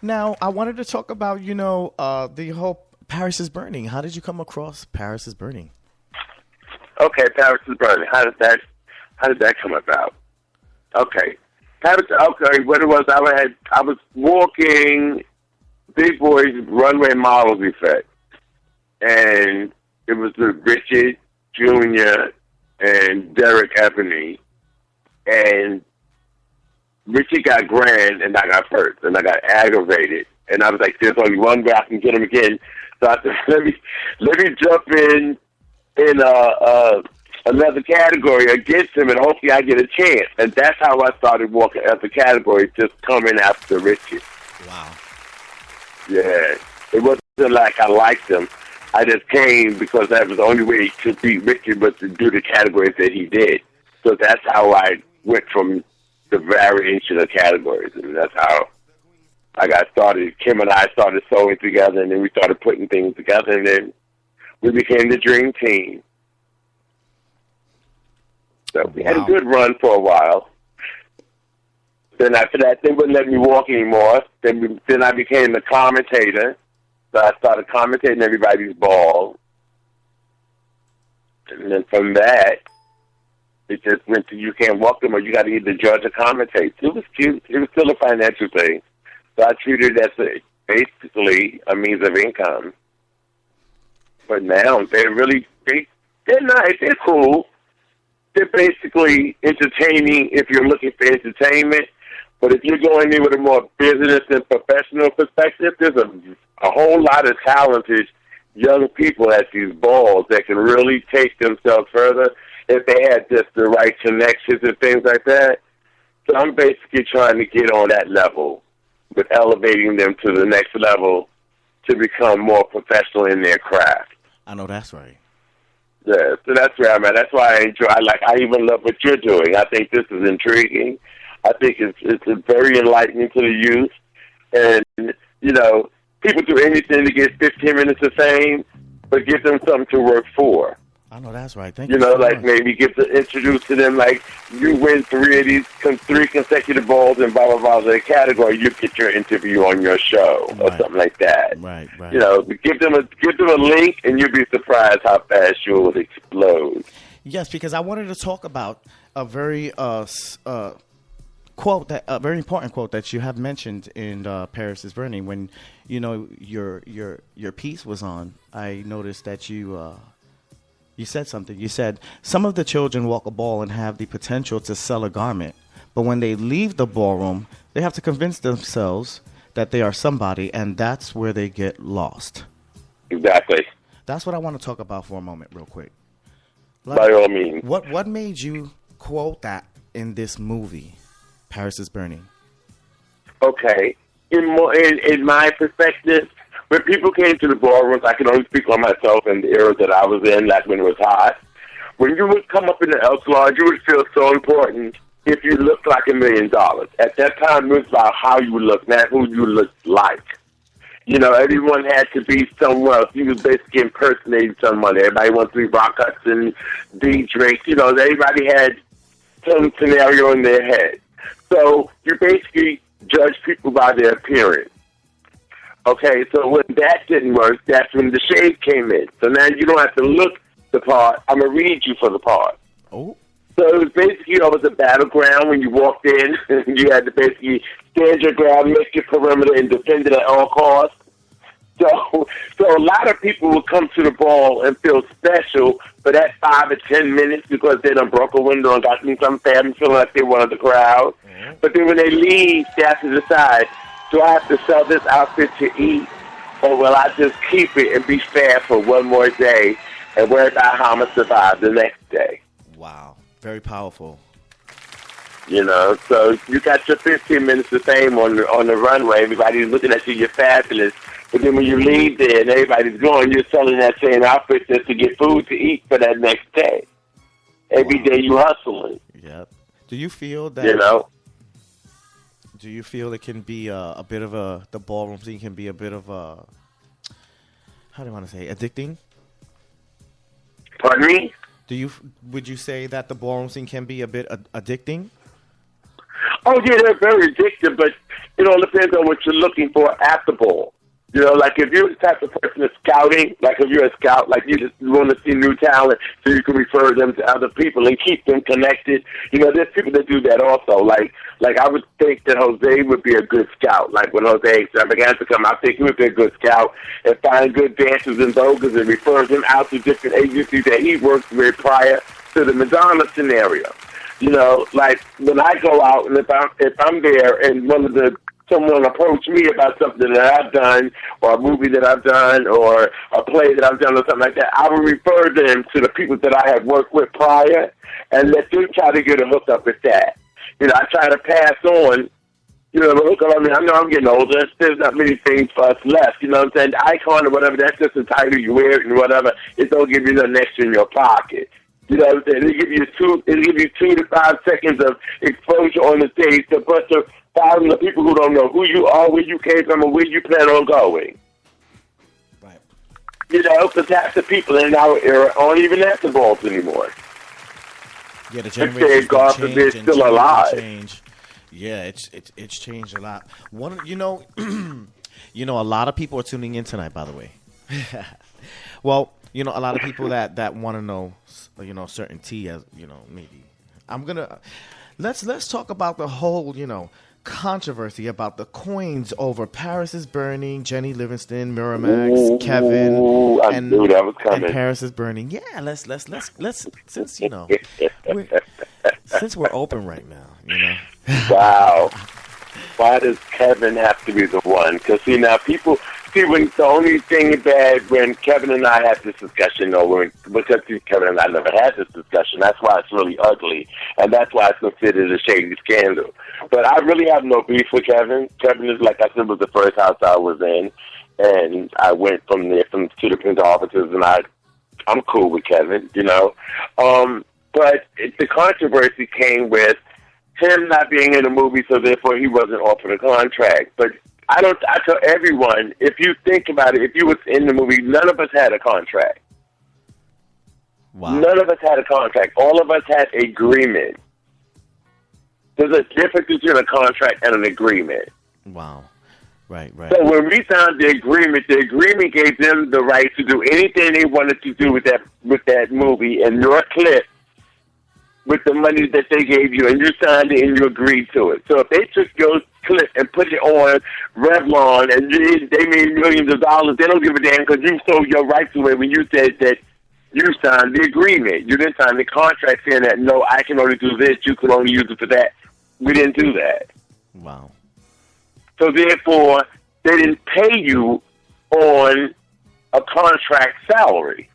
Now, I wanted to talk about, you know, the whole Paris is Burning. How did you come across Paris is Burning? Okay, Paris is Burning. How did that come about? Okay. What it was, I was walking Big Boy's Runway Models Effect, and it was with Richard Jr. and Derek Ebony, and Richard got grand, and I got first, and I got aggravated, and I was like, there's only one way I can get him again, so I said, let me jump in another category against him, and hopefully I get a chance. And that's how I started walking other categories, just coming after Richard. Wow. Yeah. It wasn't like I liked him. I just came because that was the only way to beat Richard was to do the categories that he did. So that's how I went from the variation of categories, and that's how I got started. Kim and I started sewing together, and then we started putting things together, and then we became the Dream Team. So we had a good run for a while. Then after that, they wouldn't let me walk anymore. Then I became the commentator. So I started commentating everybody's ball. And then from that, it just went to you can't walk them or you got to either judge or commentate. It was cute. It was still a financial thing. So I treated it as basically a means of income. But now they're nice. They're cool. They're basically entertaining if you're looking for entertainment. But if you're going in with a more business and professional perspective, there's a whole lot of talented young people at these balls that can really take themselves further if they had just the right connections and things like that. So I'm basically trying to get on that level with elevating them to the next level to become more professional in their craft. I know that's right. Yeah, so that's where I'm at. That's why I enjoy. I even love what you're doing. I think this is intriguing. I think it's very enlightening to the youth, and people do anything to get 15 minutes of fame, but give them something to work for. I know that's right. Thank you. So like much. maybe introduce to them like you win three consecutive balls and blah blah blah in a category. You get your interview on your show or something like that. Right. Give them a link, and you'll be surprised how fast you will explode. Yes, because I wanted to talk about a very quote a very important quote that you have mentioned in Paris is Burning. When your piece was on, I noticed that you said something. You said some of the children walk a ball and have the potential to sell a garment, but when they leave the ballroom, they have to convince themselves that they are somebody, and that's where they get lost. Exactly. That's what I want to talk about for a moment, real quick. By all means. What made you quote that in this movie, Paris is Burning? Okay. In my perspective, when people came to the ballrooms, I can only speak on myself and the era that I was in, like when it was hot. When you would come up in the Elks Lodge, you would feel so important if you looked like $1 million. At that time, it was about how you looked, not who you looked like. Everyone had to be someone else. You was basically impersonating someone. Everybody wanted to be Rock Hudson, D. Drake. Everybody had some scenario in their head. So you basically judge people by their appearance. Okay, so when that didn't work, that's when the shade came in. So now you don't have to look the part. I'm going to read you for the part. Oh. So it was basically almost a battleground when you walked in. You had to basically stand your ground, make your perimeter, and defend it at all costs. So a lot of people would come to the ball and feel special for that 5 or 10 minutes because they done broke a window and got in some family feeling like they wanted the crowd. Mm-hmm. But then when they leave, they have to decide, do I have to sell this outfit to eat, or will I just keep it and be fair for one more day and worry about how I'm going to survive the next day? Wow. Very powerful. So you got your 15 minutes of fame on the runway. Everybody's looking at you. You're fabulous. But then when you leave there and everybody's going, you're selling that same outfit just to get food to eat for that next day. Every day you hustling. Yep. Do you feel that? Do you feel it can be a bit of the ballroom scene can be a bit of a, how do you want to say, addicting? Pardon me? Would you say that the ballroom scene can be a bit addicting? Oh yeah, they're very addictive, but it all depends on what you're looking for at the ball. Like if you're the type of person that's scouting, like if you're a scout, like you just want to see new talent so you can refer them to other people and keep them connected. There's people that do that also. Like I would think that Jose would be a good scout. Like when Jose Extravaganza come, I think he would be a good scout and find good dancers and voguers and refer them out to different agencies that he works with prior to the Madonna scenario. Like when I go out and if I'm there and someone approach me about something that I've done or a movie that I've done or a play that I've done or something like that, I will refer them to the people that I have worked with prior and let them try to get a hookup with that. I try to pass on, the hookup. I know I'm getting older. There's not many things for us left. You know what I'm saying? The icon or whatever, that's just the title you wear it and whatever. It don't give you nothing extra in your pocket. You know what I'm saying? It'll give you 2 to 5 seconds of exposure on the stage to a bunch of thousands of people who don't know who you are, where you came from, or where you plan on going. Right. Because half the people in our era aren't even at the balls anymore. Yeah, the generation's God forbid, still alive. Yeah, it's changed a lot. A lot of people are tuning in tonight, by the way. Well, a lot of people that want to know, certain tea, as maybe. Let's talk about the whole, controversy about the coins over Paris is Burning, Jenny Livingston, Miramax, Kevin, I knew that was coming. And Paris is Burning. Yeah, let's since since we're open right now, Wow. Why does Kevin have to be the one? Because now people when the only thing bad when Kevin and I had this discussion, because Kevin and I never had this discussion, that's why it's really ugly, and that's why it's considered a shady scandal. But I really have no beef with Kevin. Kevin is, like I said, was the first house I was in, and I went from there to the print offices, and I I'm cool with Kevin, you know. But the controversy came with him not being in the movie, so therefore he wasn't offered a contract. But I tell everyone, if you think about it, if you was in the movie, none of us had a contract. Wow. None of us had a contract. All of us had agreement. There's a difference between a contract and an agreement. Wow. Right. So when we signed the agreement gave them the right to do anything they wanted to do with that movie and your clip with the money that they gave you, and you signed it and you agreed to it. So if they took your clip and put it on Revlon and they made millions of dollars, they don't give a damn because you sold your rights away when you said that you signed the agreement. You didn't sign the contract saying that, no, I can only do this, you can only use it for that. We didn't do that. Wow. So therefore, they didn't pay you on a contract salary.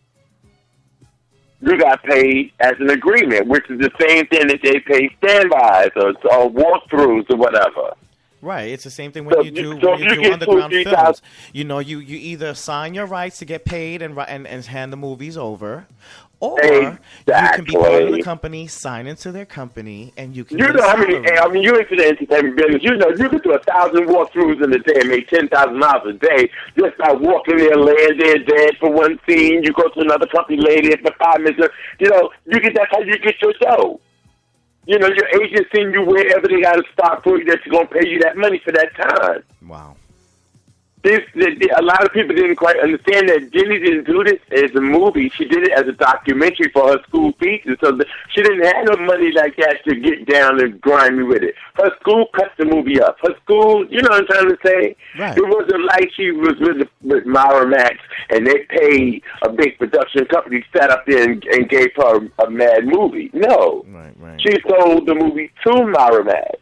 You got paid as an agreement, which is the same thing that they pay standbys or walkthroughs or whatever. Right, it's the same thing when you do underground films. You know, you either sign your rights to get paid and hand the movies over, or you can be part of the company, sign into their company, and you can. You know, you're into the entertainment business. You know, you could do 1,000 walkthroughs in a day and make $10,000 a day just by walking there, laying there dead for one scene. You go to another company, lay there for 5 minutes. You know, that's how you get your show. You know, your agent send you wherever they got to stop for you that you're going to pay you that money for that time. Wow. A lot of people didn't quite understand that Jenny didn't do this as a movie. She did it as a documentary for her school features. So she didn't have no money like that to get down and grimy with it. Her school cut the movie up. Her school, you know what I'm trying to say? Right. It wasn't like she was with Myra Max and they paid a big production company, sat up there and gave her a mad movie. No. Right. She sold the movie to Myra Max.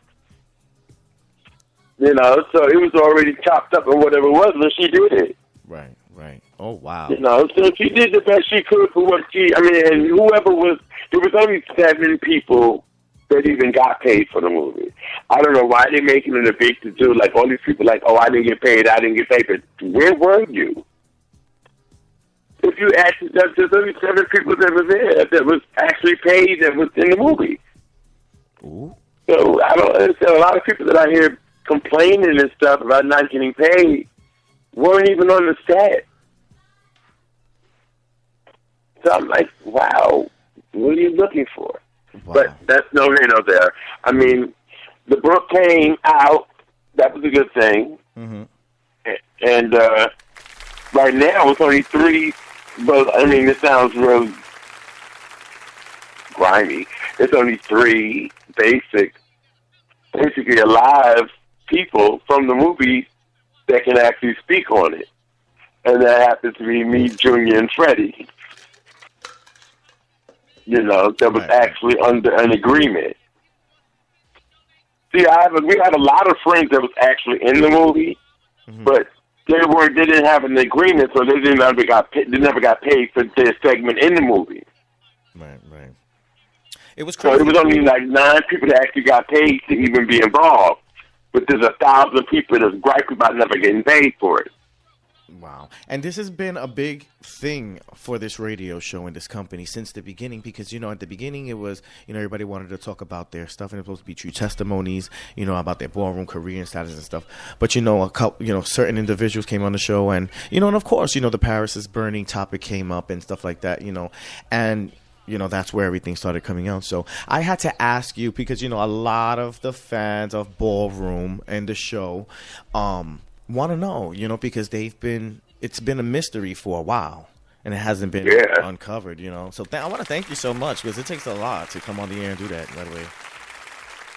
You know, so it was already chopped up or whatever it was when she did it. Right. Oh, wow. You know, so she did the best she could for what and whoever was, there was only 7 people that even got paid for the movie. I don't know why they're making it a big to-do, like all these people like, oh, I didn't get paid, but where were you? If you ask, there's only 7 people that were there that was actually paid that was in the movie. Ooh. So I don't understand. A lot of people that I hear complaining and stuff about not getting paid weren't even on the set. So I'm like, wow, what are you looking for? Wow. But that's no here nor there. I mean, the book came out. That was a good thing. Mm-hmm. And right now it's only 3. But I mean, it sounds real grimy. It's only 3 basically alive people from the movie that can actually speak on it. And that happens to be me, Junior, and Freddie. You know, that was actually under an agreement. See, we had a lot of friends that was actually in the movie, but they didn't have an agreement, so they never got paid for their segment in the movie. Right. It was crazy. So it was only like 9 people that actually got paid to even be involved. But there's 1,000 people that's griping about never getting paid for it. Wow. And this has been a big thing for this radio show and this company since the beginning because, you know, at the beginning it was, you know, everybody wanted to talk about their stuff and it was supposed to be true testimonies, you know, about their ballroom career and status and stuff. But, you know, certain individuals came on the show and, you know, and of course, you know, the Paris is Burning topic came up and stuff like that, you know, and you know, that's where everything started coming out. So I had to ask you because, you know, a lot of the fans of Ballroom and the show want to know, you know, because it's been a mystery for a while and it hasn't been uncovered, you know. So I want to thank you so much because it takes a lot to come on the air and do that, by the way.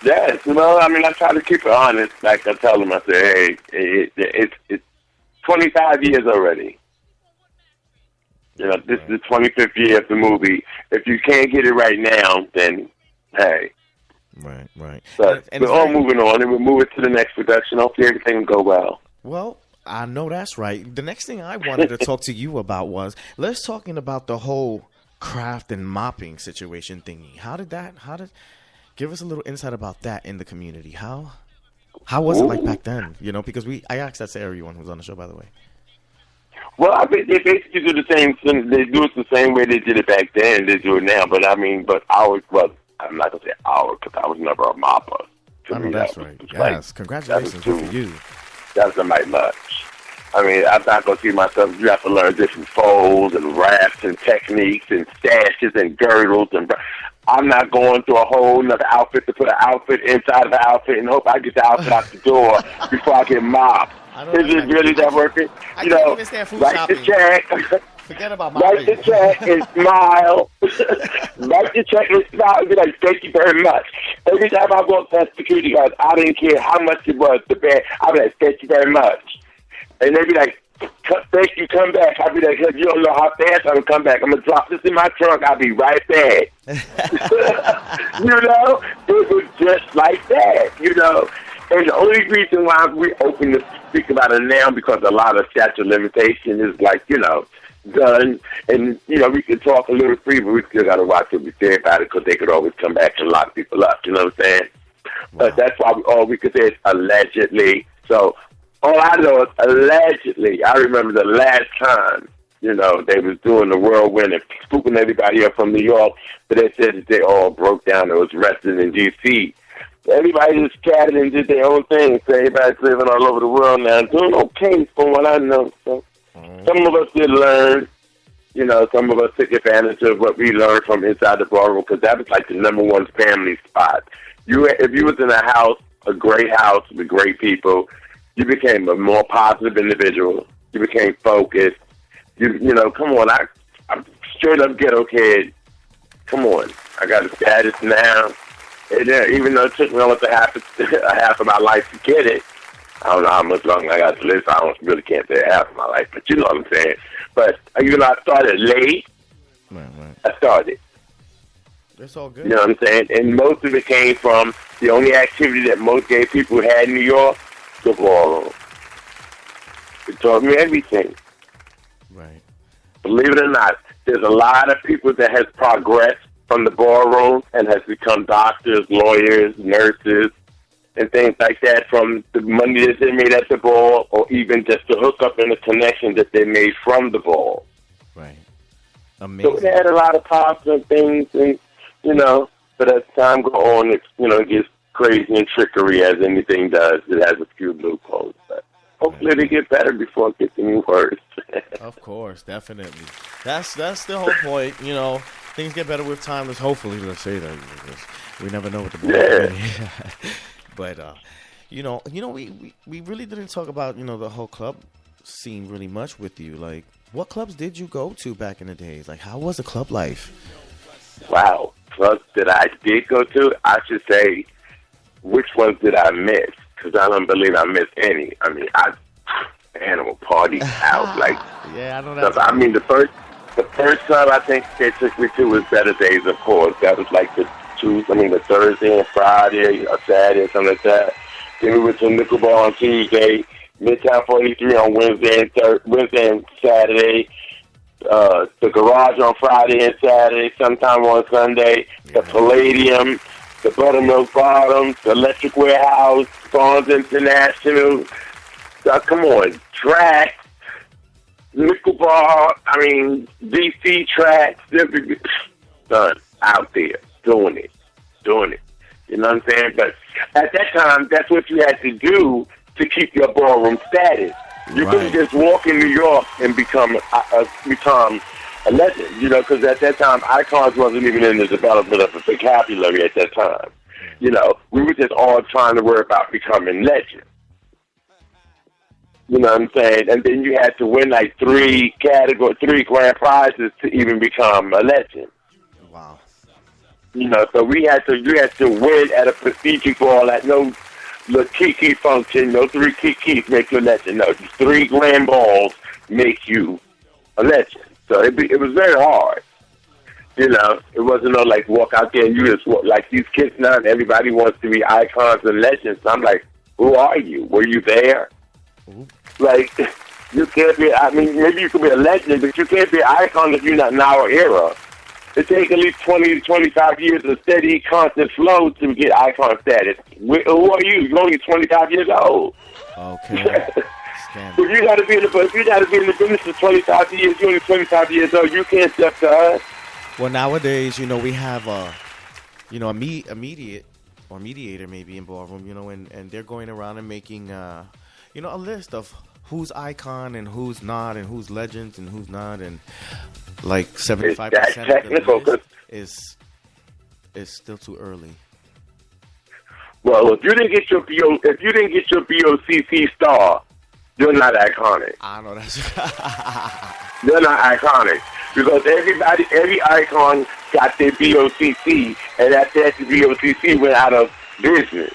Yes, you know, I mean, I try to keep it honest. Like I tell them, I say, hey, it's 25 years already. You know, this is the 25th year of the movie. If you can't get it right now, then, hey. Right. But we're all moving on, and we're moving to the next production. Hopefully everything will go well. Well, I know that's right. The next thing I wanted to talk to you about was, let's talking about the whole craft and mopping situation thingy. Give us a little insight about that in the community. How was it like back then? You know, because I asked that to everyone who's on the show, by the way. Well, I think they basically do the same thing. They do it the same way they did it back then. They do it now. But I mean, ours, well, I'm not going to say ours because I was never a mopper. I know that's right. Yes, congratulations for you. That's not much. I mean, I'm not going to see myself. You have to learn different folds and wraps and techniques and stashes and girdles. And I'm not going through a whole another outfit to put an outfit inside of the outfit and hope I get the outfit out the door before I get mobbed. Is it really that working? I can't even stand food shopping. The check. Forget about write the check and smile. Write the check and smile and be like, thank you very much. Every time I walk past security guards, I didn't care how much it was, the bag. I'd be like, thank you very much. And they'd be like, thank you, come back. I'd be like, you don't know how fast I'm going to come back. I'm going to drop this in my trunk. I'll be right back. You know? It was just like that, you know? And the only reason why we open to speak about it now because a lot of statute of limitation is like, you know, done. And, you know, we can talk a little free, but we still got to watch what we say about it because they could always come back and lock people up. You know what I'm saying? Wow. But that's why all we could say is allegedly. So all I know is allegedly. I remember the last time, you know, they was doing the whirlwind and scooping everybody up from New York, but they said that they all broke down and was arrested in D.C. Everybody just scattered and did their own thing. So everybody's living all over the world now, doing okay from what I know. So some of us did learn, you know, some of us took advantage of what we learned from inside the ballroom because that was like the number one family spot. If you was in a house, a great house with great people, you became a more positive individual. You became focused. You know, come on, I'm straight up ghetto kid. Come on, I got a status now. And, even though it took me almost a half of my life to get it, I don't know how much longer I got to live, so I really can't say half of my life, but you know what I'm saying. But, you know, I started late. Right. I started. That's all good. You know what I'm saying? And most of it came from the only activity that most gay people had in New York, the ballroom. It taught me everything. Right. Believe it or not, there's a lot of people that has progressed from the ballroom and has become doctors, lawyers, nurses, and things like that from the money that they made at the ball or even just the hookup and the connection that they made from the ball. Right. Amazing. So they had a lot of positive things, and, you know, but as time goes on, it, you know, it gets crazy and trickery as anything does. It has a few loopholes, but hopefully they get better before it gets any worse. Of course, definitely. That's the whole point, you know. Things get better with time. Let's say that because we never know what the ball is. But you know, we really didn't talk about, you know, the whole club scene really much with you. Like, what clubs did you go to back in the days? Like, how was the club life? Wow, clubs that I did go to. I should say, which ones did I miss? Because I don't believe I missed any. I mean, animal parties out like. Yeah, I know that. I mean, the first time I think they took me to was Better Days, of course. That was like the Thursday and Friday or Saturday or something like that. Then we went to Nickel Bar on Tuesday, Midtown 43 on Wednesday and Saturday, the Garage on Friday and Saturday, sometime on Sunday, the Palladium, the Buttermilk Bottoms, the Electric Warehouse, Barnes International. Come on, Track. Nickel Bar, DC Tracks, done out there, doing it. You know what I'm saying? But at that time, that's what you had to do to keep your ballroom status. You couldn't just walk in New York and become a legend, you know, because at that time, icons wasn't even in the development of a vocabulary at that time. You know, we were just all trying to worry about becoming legends. You know what I'm saying? And then you had to win like three grand prizes to even become a legend. Wow. You know, so you had to win at a prestigious ball at no little kiki function, no 3 kikis make you a legend. No, just 3 grand balls make you a legend. So it was very hard. You know, it wasn't no like walk out there and you just walk, like these kids now, and everybody wants to be icons and legends. So I'm like, who are you? Were you there? Ooh. Like, you can't be, maybe you could be a legend, but you can't be an icon if you're not in our era. It takes at least 20 to 25 years of steady, constant flow to get icon status. Who are you? You're only 25 years old. Okay. Scandal. If you got to be in the business for 25 years, you're only 25 years old. You can't step to us. Well, nowadays, we have a mediator maybe in ballroom, and they're going around and making, a list of who's icon and who's not, and who's legends and who's not, and like 75% of the list is still too early. Well, if you didn't get your BOCC star, you're not iconic. I know that's. They're not iconic because every icon got their BOCC, and after that, the BOCC went out of business.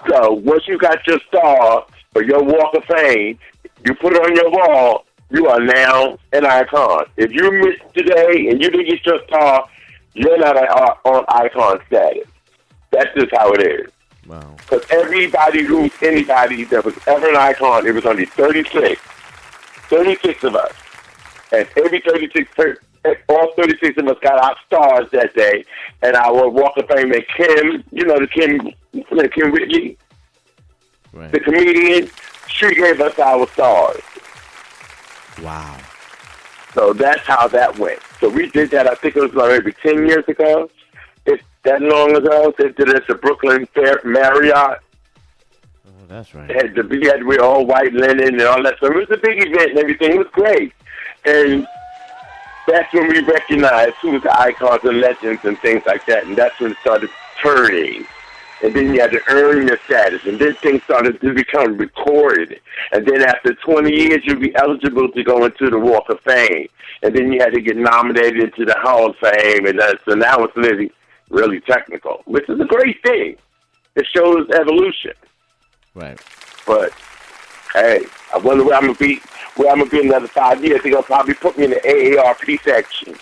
So once you got your star or your Walk of Fame, you put it on your wall, you are now an icon. If you missed today and you didn't get your star, you're not on icon status. That's just how it is. Wow. Because anybody that was ever an icon, it was only 36 of us. And all 36 of us got our stars that day. And our Walk of Fame, and Kim, Kim Whitley, right, the comedian, she gave us our stars. Wow. So that's how that went. So we did that, I think it was maybe 10 years ago. It's that long ago. They did it at the Brooklyn Marriott. Oh, that's right. We had to wear all white linen and all that. So it was a big event and everything. It was great. And that's when we recognized who was the icons and legends and things like that. And that's when it started turning. And then you had to earn your status. And then things started to become recorded. And then after 20 years, you'd be eligible to go into the Walk of Fame. And then you had to get nominated into the Hall of Fame. And so now it's really technical, which is a great thing. It shows evolution. Right. But, hey, I wonder where I'm going to be. Where I'm going to be in another 5 years. They're going to probably put me in the AARP section.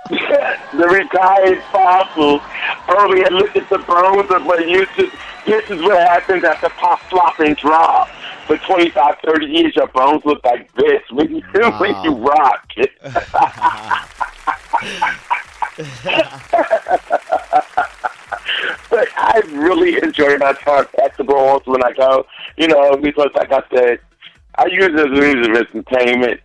The retired fossils. Earlier, look at the bones of what used to. This is what happens after pop, flop, and drop. For 25, 30 years, your bones look like this when you rock it. But I really enjoy my time at the balls when I go, because like I said, I use it as a means of entertainment.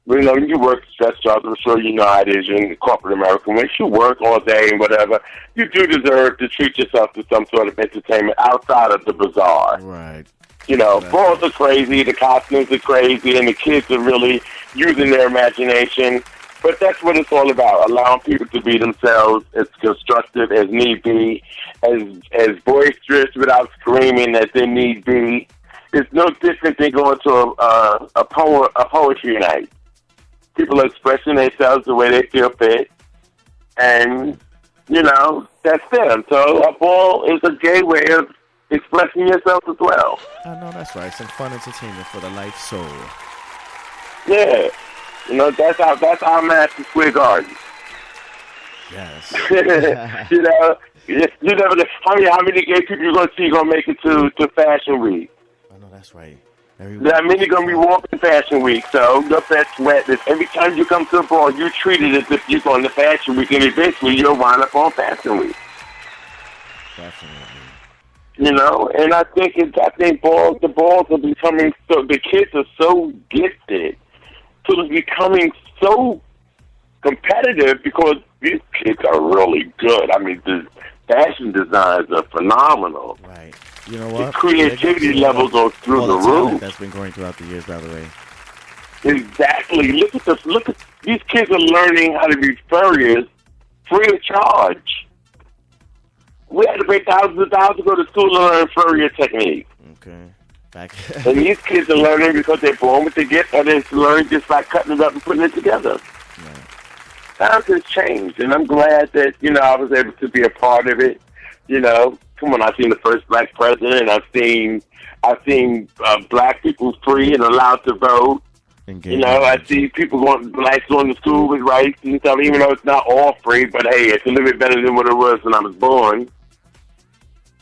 When you work stress jobs, I'm sure you know how it is in corporate America. When you work all day and whatever, you do deserve to treat yourself to some sort of entertainment outside of the bazaar. Right. Balls are crazy, the costumes are crazy, and the kids are really using their imagination. But that's what it's all about, allowing people to be themselves, as constructive as need be, as boisterous without screaming as they need be. It's no different than going to a poetry night. People are expressing themselves the way they feel fit, and, that's them. So a ball is a gay way of expressing yourself as well. I know that's right. Some fun entertainment for the life soul. Yeah. That's our Madison Square Garden. Yes. You never know how many gay people you're going to see going to make it to Fashion Week. I know that's right. That many going to be walking Fashion Week, so your best sweat is every time you come to a ball, you treat it as if you're going to Fashion Week, and eventually you'll wind up on Fashion Week. Definitely. And I think the balls are becoming the kids are so gifted, so it's becoming so competitive because these kids are really good. I mean, the fashion designs are phenomenal. Right. You know what? The creativity levels are through the roof. That's been growing throughout the years, by the way. Exactly. Look at these kids are learning how to be furriers free of charge. We had to pay thousands of dollars to go to school to learn furrier technique. Okay. And these kids are learning because they're born with the gift, or they're learning just by cutting it up and putting it together. Right. Times has changed, and I'm glad that I was able to be a part of it. Come on, I've seen the first black president. I've seen black people free and allowed to vote. I see blacks going to school with rights and stuff, even though it's not all free. But hey, it's a little bit better than what it was when I was born.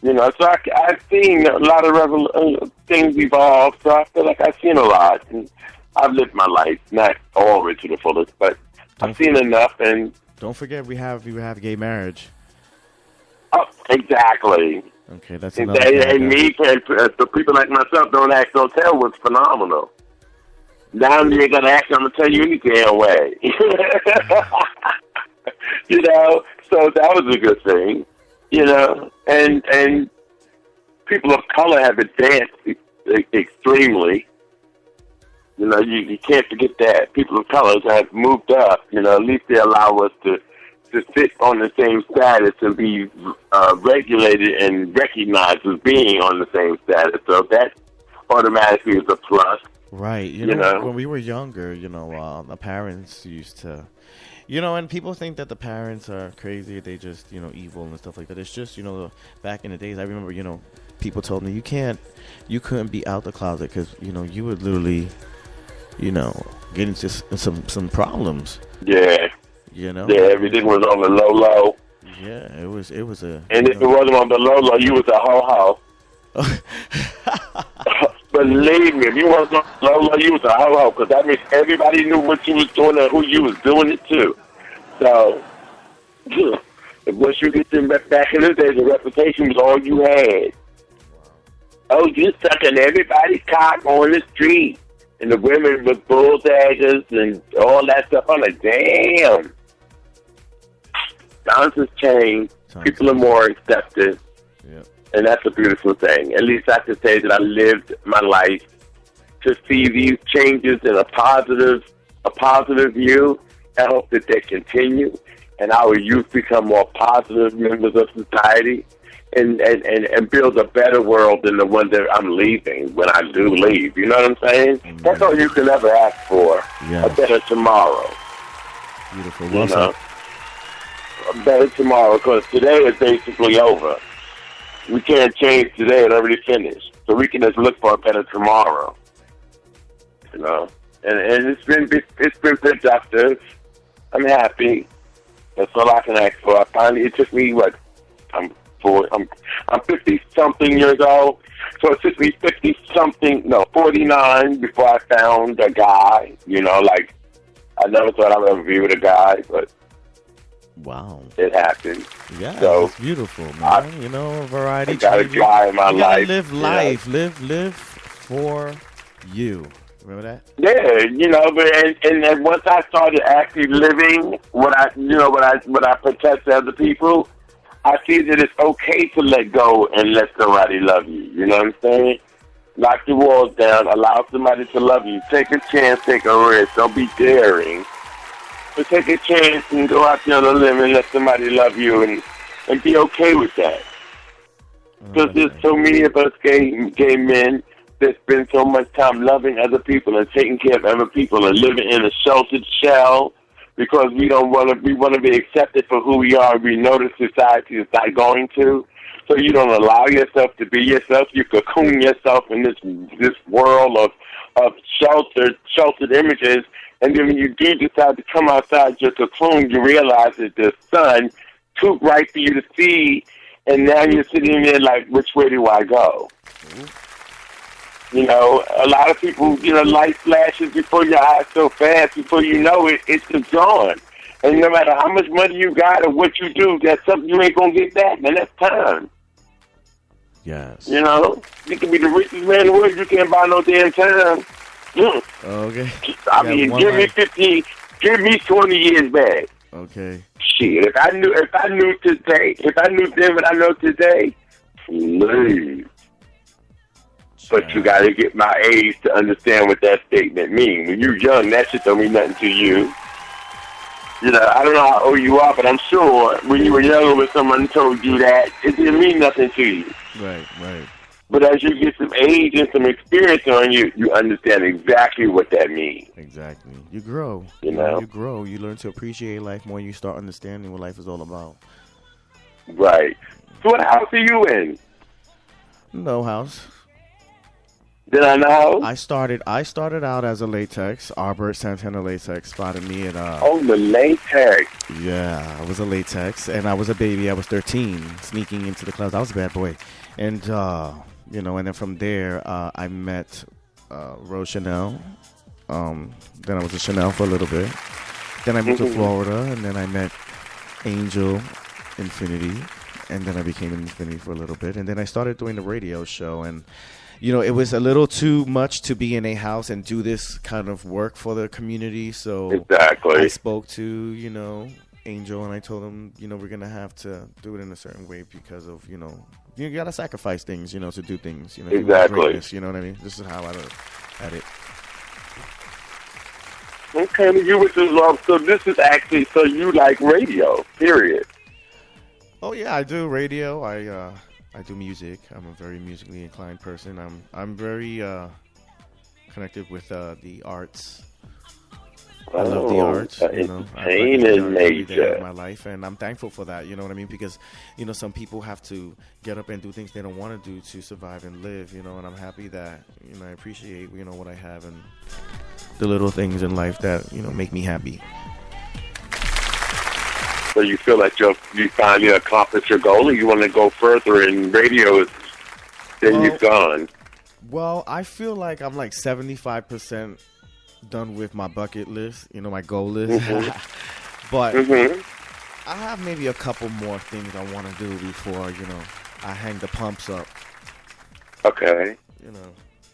So I've seen a lot of things evolve. So I feel like I've seen a lot, and I've lived my life, not all the way to the fullest, but I've seen enough. And don't forget, we have gay marriage. Oh, exactly. Okay, that's And, another. and me, for people like myself, don't act, don't tell was phenomenal. Now you ain't gonna act, I'm gonna tell you any damn way. You know, so that was a good thing. You know, and people of color have advanced extremely. You know, you can't forget that. People of color have moved up. You know, at least they allow us to sit on the same status and be regulated and recognized as being on the same status. So that automatically is a plus. Right. You You know, know? when we were younger, the parents used to, and people think that the parents are crazy. They just, evil and stuff like that. It's just, back in the days, I remember, people told me you couldn't be out the closet because, you would literally, get into some problems. Yeah. Yeah, everything was on the low. Yeah, it was a. And if it wasn't on the low, you was a ho-ho. Believe me, if you wasn't on the low, you was a ho-ho, because that means everybody knew what you was doing and who you was doing it to. So, once you get them back in the day, the reputation was all you had. Oh, you sucking everybody's cock on the street. And the women with bulldaggers and all that stuff. I'm like, damn. Times has changed. People are more accepted. Yep. And that's a beautiful thing. At least I can say that I lived my life to see these changes in a positive view. I hope that they continue and our youth become more positive members of society and build a better world than the one that I'm leaving when I do leave. You know what I'm saying? Mm-hmm. That's all you can ever ask for. Yes. A better tomorrow. Beautiful. You Well know? said. A better tomorrow, because today is basically over. We can't change today; it already finished. So we can just look for a better tomorrow. You know, and it's been productive. I'm happy. That's all I can ask for. It took me I'm 50 something years old. So it took me 49 before I found a guy. Like I never thought I would ever be with a guy, but. Wow. It happened. Yeah, so, it's beautiful, man. Variety. I got a guy in my life. Live life. Live for you. Remember that? Yeah, but and once I started actually living what I protect to other people, I see that it's okay to let go and let somebody love you. You know what I'm saying? Knock the walls down. Allow somebody to love you. Take a chance. Take a risk. Don't be daring. But take a chance and go out there on a limb and let somebody love you and be okay with that. Because there's so many of us gay men that spend so much time loving other people and taking care of other people and living in a sheltered shell because we want to be accepted for who we are. We know that society is not going to. So you don't allow yourself to be yourself. You cocoon yourself in this world of sheltered images. And then when you do decide to come outside your cocoon, you realize that the sun too bright for you to see, and now you're sitting there like, which way do I go? A lot of people, light flashes before your eyes so fast, before you know it, it's just gone. And no matter how much money you got or what you do, that's something you ain't going to get back, man. That's time. Yes. You can be the richest man in the world, you can't buy no damn time. Okay. I mean, give me 20 years back. Okay. Shit, if I knew then what I know today, please. But you gotta get my age to understand what that statement means. When you're young, that shit don't mean nothing to you. I don't know how old you are, but I'm sure when you were younger when someone told you that, it didn't mean nothing to you. Right. But as you get some age and some experience on you, you understand exactly what that means. Exactly. You grow. You know? You grow. You learn to appreciate life more. You start understanding what life is all about. Right. So what house are you in? No house. Did I know? I started out as a latex. Albert Santana Latex spotted me at the latex. Yeah, I was a latex, and I was a baby. I was 13, sneaking into the clubs. I was a bad boy, and and then from there I met Rose Chanel. Then I was a Chanel for a little bit. Then I moved to Florida, and then I met Angel Infinity, and then I became in Infinity for a little bit, and then I started doing the radio show, and it was a little too much to be in a house and do this kind of work for the community. So exactly, I spoke to Angel, and I told him we're gonna have to do it in a certain way because of you gotta sacrifice things to do things exactly. You know what I mean? This is how I look at it. Okay, you with the love. So this is actually you like radio, period. Oh yeah, I do radio. I do music. I'm a very musically inclined person. I'm very connected with the arts. I love the arts. Entertaining nature of my life, and I'm thankful for that. You know what I mean? Because some people have to get up and do things they don't want to do to survive and live. And I'm happy that I appreciate what I have and the little things in life that make me happy. So you feel like you finally accomplished your goal, and you want to go further in radio than you've gone? Well, I feel like I'm like 75% done with my bucket list, my goal list. Mm-hmm. But I have maybe a couple more things I want to do before, I hang the pumps up. Okay.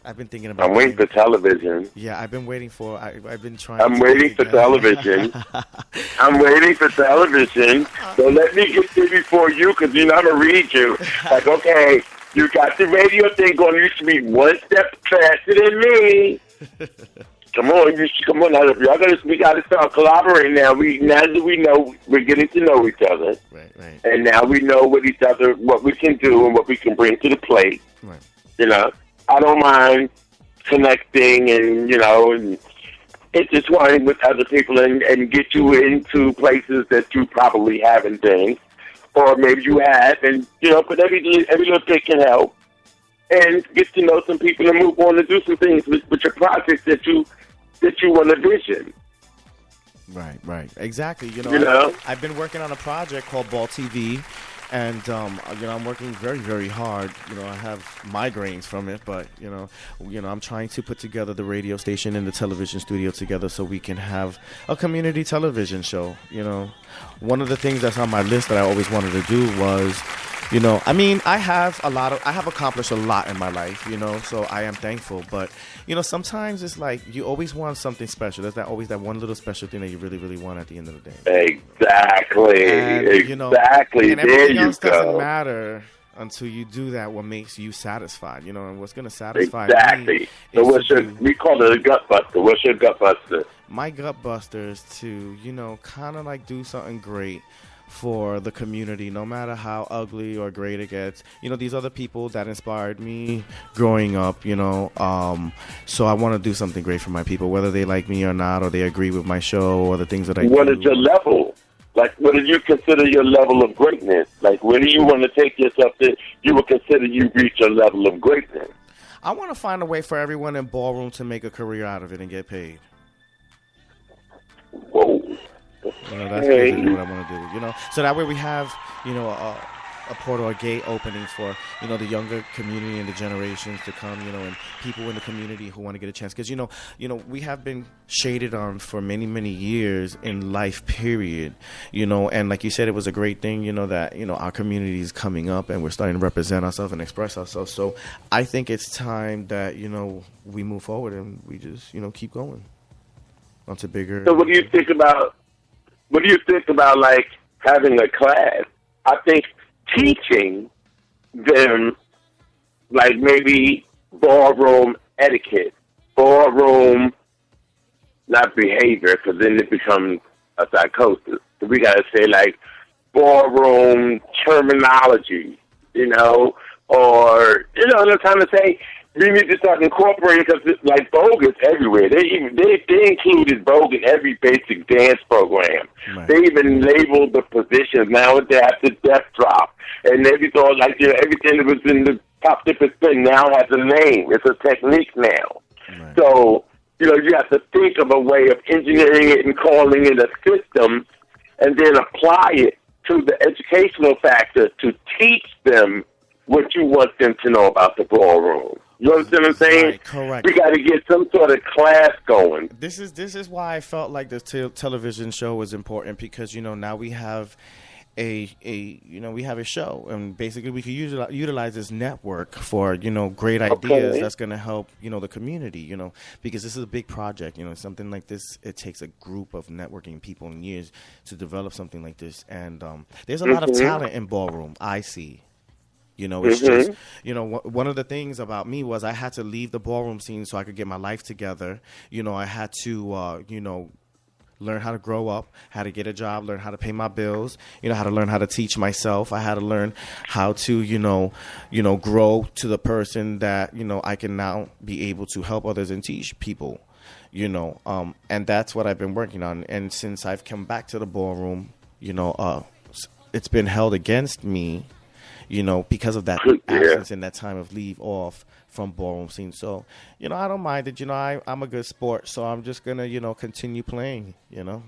I've been thinking about. I'm waiting for television. Yeah, I've been waiting for. I've been trying. I'm waiting for television. I'm waiting for television. So let me get there before you, because I'm gonna read you. Like, okay, you got the radio thing going. You should be one step faster than me. Come on, come on. Now, we gotta start collaborating now. Now that we know, we're getting to know each other. Right. And now we know what we can do and what we can bring to the plate. Right. I don't mind connecting and intertwining with other people and get you into places that you probably haven't been, or maybe you have, and but every little bit can help, and get to know some people and move on and do some things with your projects that you want to vision. Right. Exactly. I've been working on a project called Ball TV. And, I'm working very, very hard. I have migraines from it, but, I'm trying to put together the radio station and the television studio together so we can have a community television show. One of the things that's on my list that I always wanted to do was, I have accomplished a lot in my life, so I am thankful. But, sometimes it's like you always want something special. There's always that one little special thing that you really, really want at the end of the day. Exactly. And, exactly. And everything else doesn't matter until you do that. What makes you satisfied, and what's going to satisfy me. So we call it a gut buster. What's your gut buster? My gut buster is to, kind of like do something great for the community, no matter how ugly or great it gets. These other people that inspired me growing up, so I want to do something great for my people, whether they like me or not, or they agree with my show or the things that I do. What is your level? Like, what do you consider your level of greatness? Like, where do you want to take yourself that you would consider you reach a level of greatness? I want to find a way for everyone in ballroom to make a career out of it and get paid. Whoa. That's basically what I want to do, So that way we have, a portal, a gate opening for, the younger community and the generations to come, and people in the community who want to get a chance. Because, we have been shaded on for many, many years in life, period, and like you said, it was a great thing, that, our community is coming up and we're starting to represent ourselves and express ourselves. So I think it's time that, we move forward and we just, keep going onto bigger. So what do you think about like having a class? I think teaching them like maybe ballroom etiquette, ballroom, not behavior, because then it becomes a psychosis. So we got to say like ballroom terminology, or, I'm trying to say we need to start incorporating, because it's like Vogue is everywhere. They included Vogue in every basic dance program. Right. They even labeled the positions. Now they have the death drop. And everything, everything that was in the top different thing now has a name. It's a technique now. Right. So, you have to think of a way of engineering it and calling it a system, and then apply it to the educational factor to teach them what you want them to know about the ballroom. You understand what I'm saying? Right, correct. We got to get some sort of class going. This is why I felt like the television show was important, because now we have we have a show, and basically we could utilize this network for, great ideas that's going to help, the community, because this is a big project, something like this. It takes a group of networking people and years to develop something like this. And there's a lot of talent in ballroom, I see. It's just, one of the things about me was I had to leave the ballroom scene so I could get my life together. I had to, learn how to grow up, how to get a job, learn how to pay my bills, how to learn how to teach myself. I had to learn how to, grow to the person that, I can now be able to help others and teach people, and that's what I've been working on. And since I've come back to the ballroom, it's been held against me, because of that absence and that time of leave off from ballroom scene. So, I don't mind it. I'm a good sport, so I'm just going to, continue playing.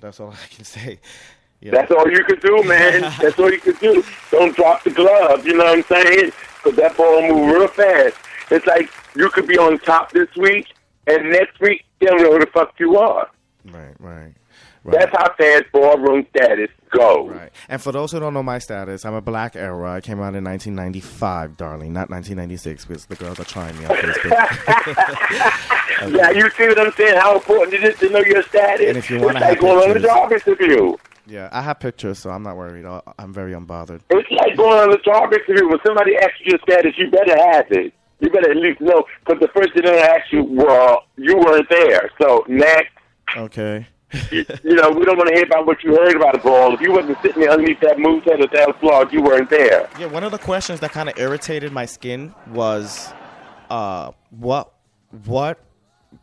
That's all I can say. That's all you can do, man. That's all you can do. Don't drop the glove, you know what I'm saying? Because that ball move real fast. It's like you could be on top this week, and next week, they don't know who the fuck you are. Right. That's how fast ballroom status goes. Right. And for those who don't know my status, I'm a Black Era. I came out in 1995, darling, not 1996, because the girls are trying me on Facebook. Okay. Yeah, you see what I'm saying? How important it is to know your status. And if you want to have going on the job interview. Yeah, I have pictures, so I'm not worried. I'm very unbothered. It's like going on the job interview. When somebody asks you your status, you better have it. You better at least know, because the first thing they ask you, well, you weren't there. So next. Okay. We don't want to hear about what you heard about the ball. If you wasn't sitting there underneath that moveset or that flawed, you weren't there. Yeah, one of the questions that kind of irritated my skin was, what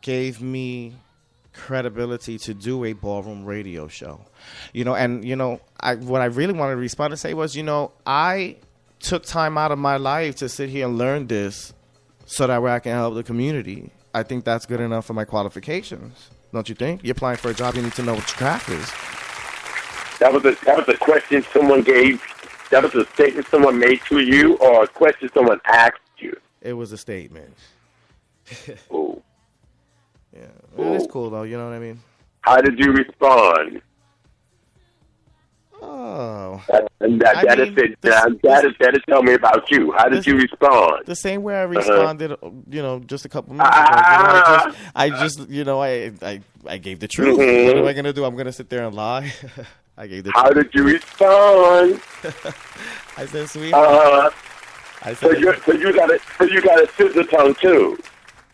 gave me credibility to do a ballroom radio show? What I really wanted to respond to say was, I took time out of my life to sit here and learn this so that way I can help the community. I think that's good enough for my qualifications. Don't you think? You're applying for a job, you need to know what your craft is. That was a question someone gave. That was a statement someone made to you, or a question someone asked you? It was a statement. Ooh. Yeah. Well, it's cool, though. You know what I mean? How did you respond? Oh. That is tell me about you. How did you respond? The same way I responded, just a couple minutes ago. I gave the truth. Mm-hmm. What am I going to do? I'm going to sit there and lie? I gave the How truth. did you respond? I said, sweet. So you got a scissor tongue too.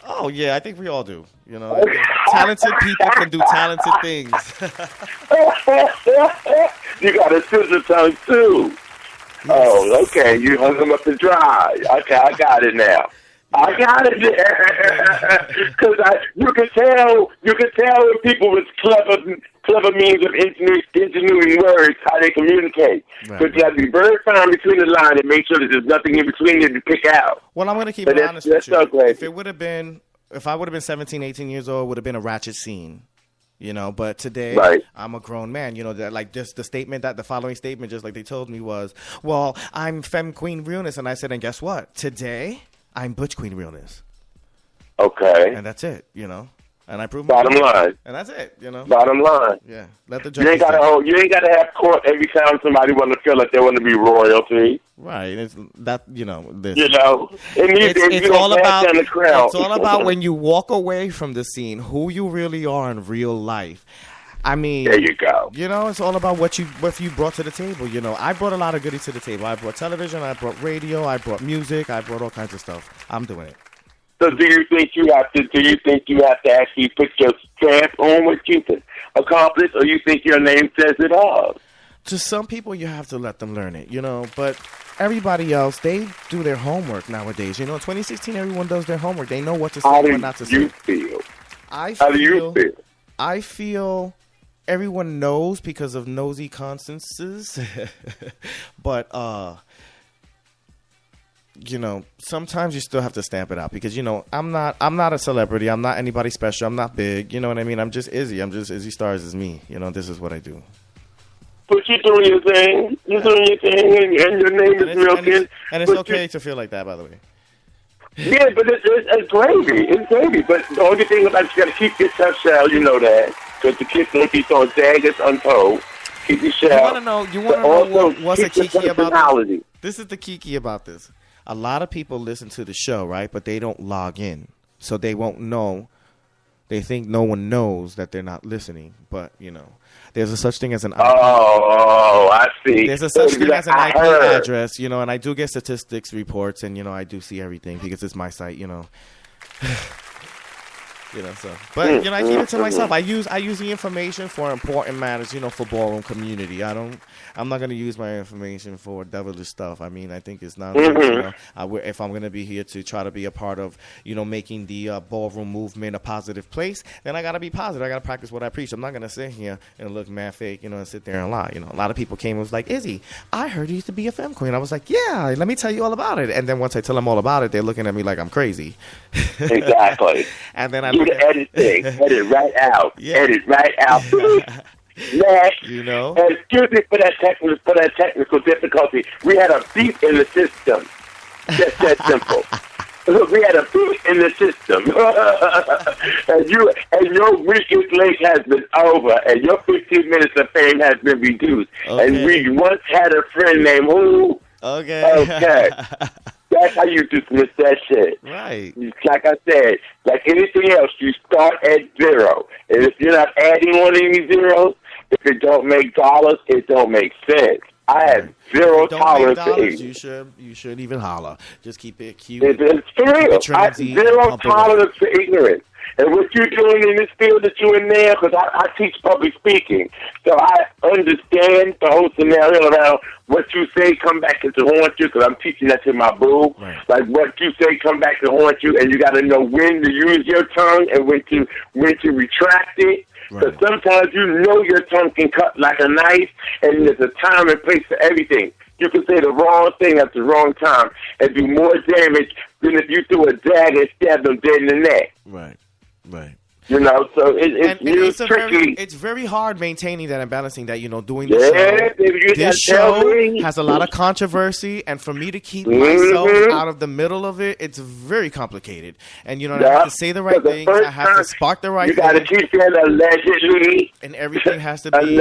Oh yeah, I think we all do. Talented people can do talented things. You got a scissor tongue too. Yes. Oh, okay. You hung them up to dry. Okay, I got it now. I got it there. Because you can tell when people with clever means of engineering words how they communicate. But you have to be very fine between the line and make sure that there's nothing in between there to pick out. Well, I'm going to keep it honest with you. If I would have been 17, 18 years old, it would have been a ratchet scene. But today I'm a grown man. The following statement, just like they told me, was, well, I'm Femme Queen Realness. And I said, and guess what? Today, I'm Butch Queen Realness. Okay. And that's it, And I proved bottom line. And that's it, Bottom line. Yeah. Let the judge. You ain't gotta have court every time somebody want to feel like they want to be royalty. Right. It's that this. It's all about it's all about when you walk away from the scene, who you really are in real life. I mean, there you go. It's all about what you brought to the table. I brought a lot of goodies to the table. I brought television, I brought radio, I brought music, I brought all kinds of stuff. I'm doing it. So do you think you have to actually put your stamp on what you can accomplish, or you think your name says it all? To some people, you have to let them learn it, But everybody else, they do their homework nowadays. In 2016, everyone does their homework. They know what to say and what not to say. How do you feel? I feel everyone knows because of nosy constances. But, sometimes you still have to stamp it out because, I'm not a celebrity. I'm not anybody special. I'm not big. You know what I mean? I'm just Izzy. I'm just Izzy Stars is me. This is what I do. But you're doing your thing. You're doing your thing, and your name is real good. And it's okay to feel like that, by the way. Yeah, but it's gravy. It's gravy. But the only thing about you got to keep your tough shell, you know that. Because the kids won't be so daggers untold. Keep your You shell. want to know? You want to But know also what's a keep your kiki about personality. this? This is the kiki about this. A lot of people listen to the show, right? But they don't log in, so they won't know. They think no one knows that they're not listening, but there's a such thing as an IP. Oh, I see. There's a such thing as an I IP heard. address, and I do get statistics reports, and I do see everything because it's my site, So, but I keep it to myself. I use the information for important matters, for ballroom community. I'm not gonna use my information for devilish stuff. I mean, I think it's not. If I'm gonna be here to try to be a part of, making the ballroom movement a positive place, then I gotta be positive. I gotta practice what I preach. I'm not gonna sit here and look mad fake, and sit there and lie. A lot of people came and was like, "Izzy, I heard you used to be a femme queen." I was like, "Yeah, let me tell you all about it." And then once I tell them all about it, they're looking at me like I'm crazy. Exactly. And then I do look the edit thing. Edit right out. Yeah. Edit right out. Next. And excuse me for that technical difficulty. We had a beep in the system. Just that simple. Look, we had a beep in the system. and your weekend link has been over, and your 15 minutes of fame has been reduced. Okay. And we once had a friend named who? Okay. That's how you dismiss that shit. Right. Like I said, like anything else, you start at zero. And if you're not adding on any zeros, if it don't make dollars, it don't make sense. I have zero tolerance for ignorance. You shouldn't even holler. Just keep it cute. It's for real. I have zero tolerance for ignorance. And what you're doing in this field that you're in there, because I teach public speaking, so I understand the whole scenario around what you say come back to haunt you, because I'm teaching that to my boo. Right. Like what you say come back to haunt you, and you got to know when to use your tongue and when to retract it. Because sometimes your tongue can cut like a knife, and there's a time and place for everything. You can say the wrong thing at the wrong time and do more damage than if you threw a dagger and stabbed them dead in the neck. Right. So it's tricky. It's very hard maintaining that and balancing that, doing the show. Baby, this show has a lot of controversy, and for me to keep myself out of the middle of it, it's very complicated. And, I have to say the right things. I have to spark the right things. You got to keep that allegedly. And everything has to be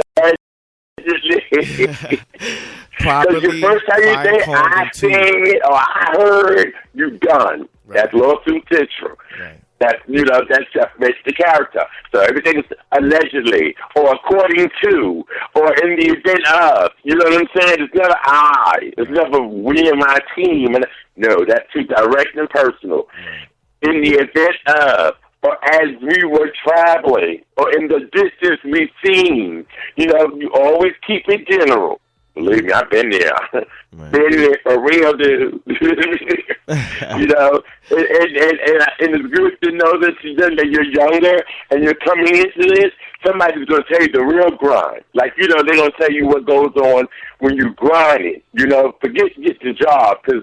properly. The first time you say, I said, or I heard, you done. Right. That's lawsuit central. Right. That separates the character. So everything is allegedly, or according to, or in the event of. You know what I'm saying? It's never I. It's never we and my team. And no, that's too direct and personal. In the event of, or as we were traveling, or in the distance we've seen. You always keep it general. Believe me, I've been there. Been there for real, dude. And it's good to know that you're younger and you're coming into this. Somebody's going to tell you the real grind. Like, they're going to tell you what goes on when you grind it. Forget to get the job, because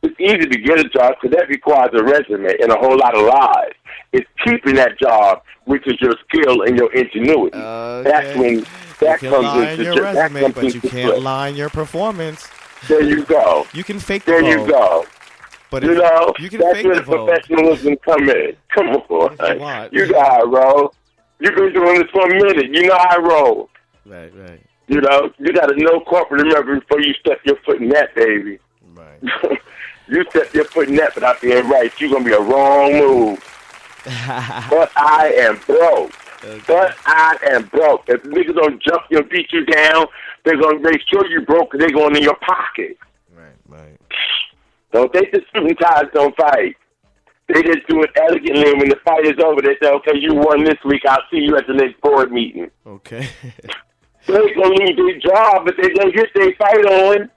it's easy to get a job because that requires a resume and a whole lot of lies. It's keeping that job, which is your skill and your ingenuity. That's when that comes into your resume, but you can't lie in your performance. There you go. You can fake the There vote. you go. But you can that's where the professionalism come in. Come on. You know how I roll. You've been doing this for a minute. You know how I roll. Right. You got to know corporate America before you step your foot in that, baby. Right. You step your foot in that without being right, you're going to be a wrong move. But I am broke. Okay. But I am broke. If niggas don't jump you and beat you down, they're going to make sure you broke and they're going in your pocket. Right. Don't think the suit and ties don't fight. They just do it elegantly, and when the fight is over, they say, okay, you won this week. I'll see you at the next board meeting. Okay. They're going to lose their job, but they're going to get their fight on.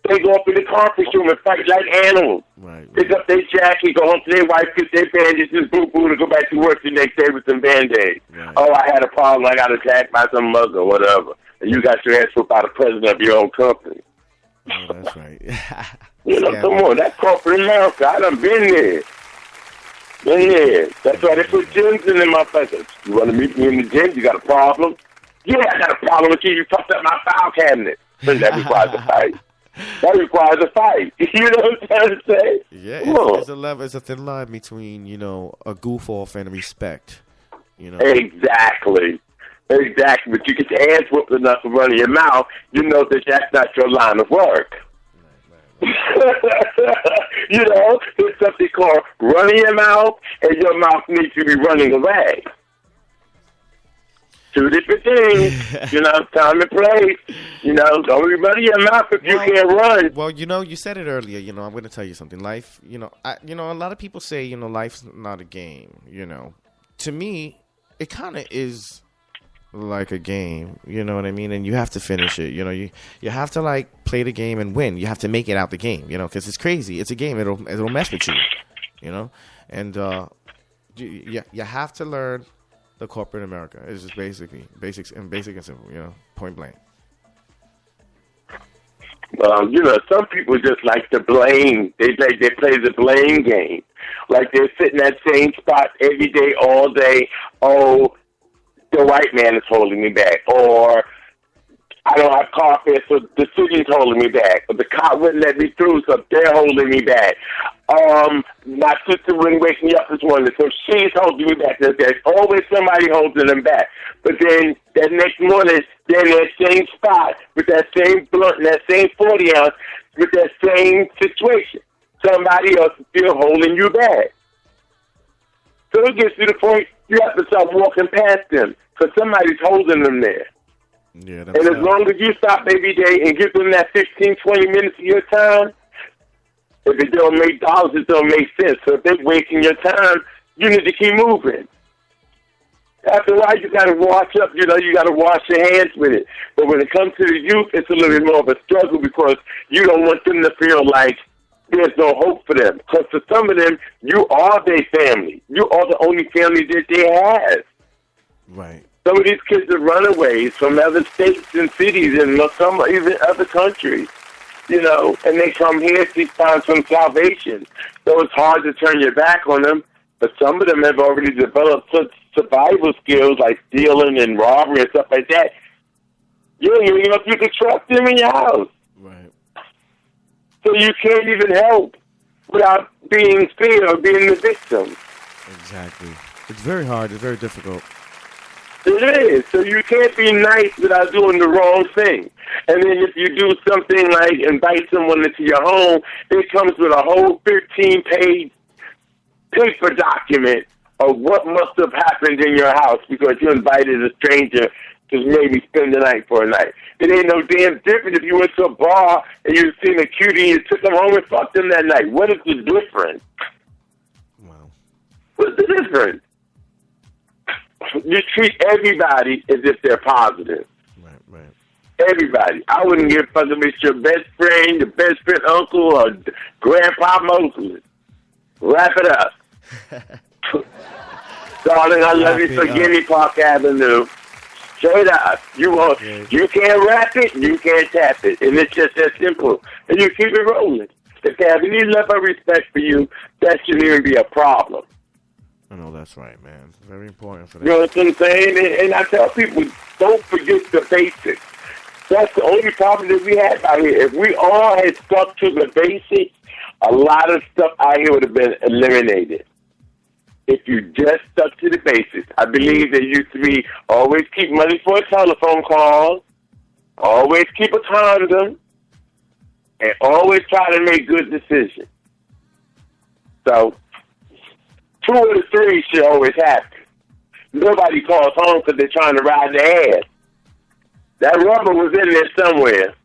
They go up in the conference room and fight like animals. Right. Pick up their jacket, go home to their wife, get their bandages, boo-boo, to go back to work the next day with some Band-Aids. Right. Oh, I had a problem. I got attacked by some mug or whatever. And you got your ass whooped by the president of your own company. Oh, that's right. Come on. That's corporate America. I done been there. That's why they put gyms in my face. You want to meet me in the gym? You got a problem? Yeah, I got a problem with you. You fucked up my file cabinet. That requires a fight. That requires a fight. You know what I'm trying to say? Yeah, it's a thin line between, a goof off and respect. Exactly. Exactly, but you get your ass whooped enough for running your mouth, you know that that's not your line of work. You know, there's something called running your mouth, and your mouth needs to be running away. Two different things, you know, time and place. You know, don't be running your mouth if you can't run. Well, you know, you said it earlier. You know, I'm going to tell you something. Life, you know, a lot of people say, you know, life's not a game. You know, to me, it kind of is like a game. You know what I mean? And you have to finish it. You know, you have to like play the game and win. You have to make it out the game. You know, because it's crazy. It's a game. It'll mess with you. You know, and you have to learn the corporate America. It's just basic and simple. You know, point blank. You know, some people just like to blame. They play the blame game. Like they're sitting at the same spot every day, all day. Oh, the white man is holding me back. Or I don't have car fare, so the city's holding me back. Or the cop wouldn't let me through, so they're holding me back. My sister wouldn't wake me up this morning, so she's holding me back. There's always somebody holding them back. But then that next morning, they're in that same spot with that same blunt and that same 40 ounce with that same situation. Somebody else is still holding you back. So it gets to the point you have to start walking past them because somebody's holding them there. Yeah, and as long as you stop every day and give them that 15, 20 minutes of your time, if it don't make dollars, it don't make sense. So if they're wasting your time, you need to keep moving. After a while, you got to wash up. You know, you got to wash your hands with it. But when it comes to the youth, it's a little bit more of a struggle because you don't want them to feel like there's no hope for them. Because for some of them, you are their family. You are the only family that they have. Right. Some of these kids are runaways from other states and cities and some even other countries. You know, and they come here to find some salvation. So it's hard to turn your back on them. But some of them have already developed such survival skills like stealing and robbery and stuff like that. You don't even know if you can trust them in your house. Right. So you can't even help without being feared or being the victim. Exactly. It's very hard. It's very difficult. It is. So you can't be nice without doing the wrong thing. And then if you do something like invite someone into your home, it comes with a whole 15-page paper document of what must have happened in your house because you invited a stranger to maybe spend the night for a night. It ain't no damn different if you went to a bar and you seen a cutie and you took them home and fucked them that night. What is the difference? Wow. What's the difference? You treat everybody as if they're positive. Right. Everybody. I wouldn't give a fuck if it's your best friend, your best friend uncle, or Grandpa Moses. Wrap it up. Darling, I love you for Guinea Park Avenue. Straight up. You can't rap it, you can't tap it. And it's just that simple. And you keep it rolling. If they have any love or respect for you, that shouldn't even be a problem. I know that's right, man. Very important for that. You know what I'm saying? And I tell people, don't forget the basics. That's the only problem that we have out here. If we all had stuck to the basics, a lot of stuff out here would have been eliminated. If you just stuck to the basics. I believe there used to be always keep money for a telephone call, always keep a condom, and always try to make good decisions. So, 2 of the 3 should always happen. Nobody calls home because they're trying to ride their ass. That rubber was in there somewhere.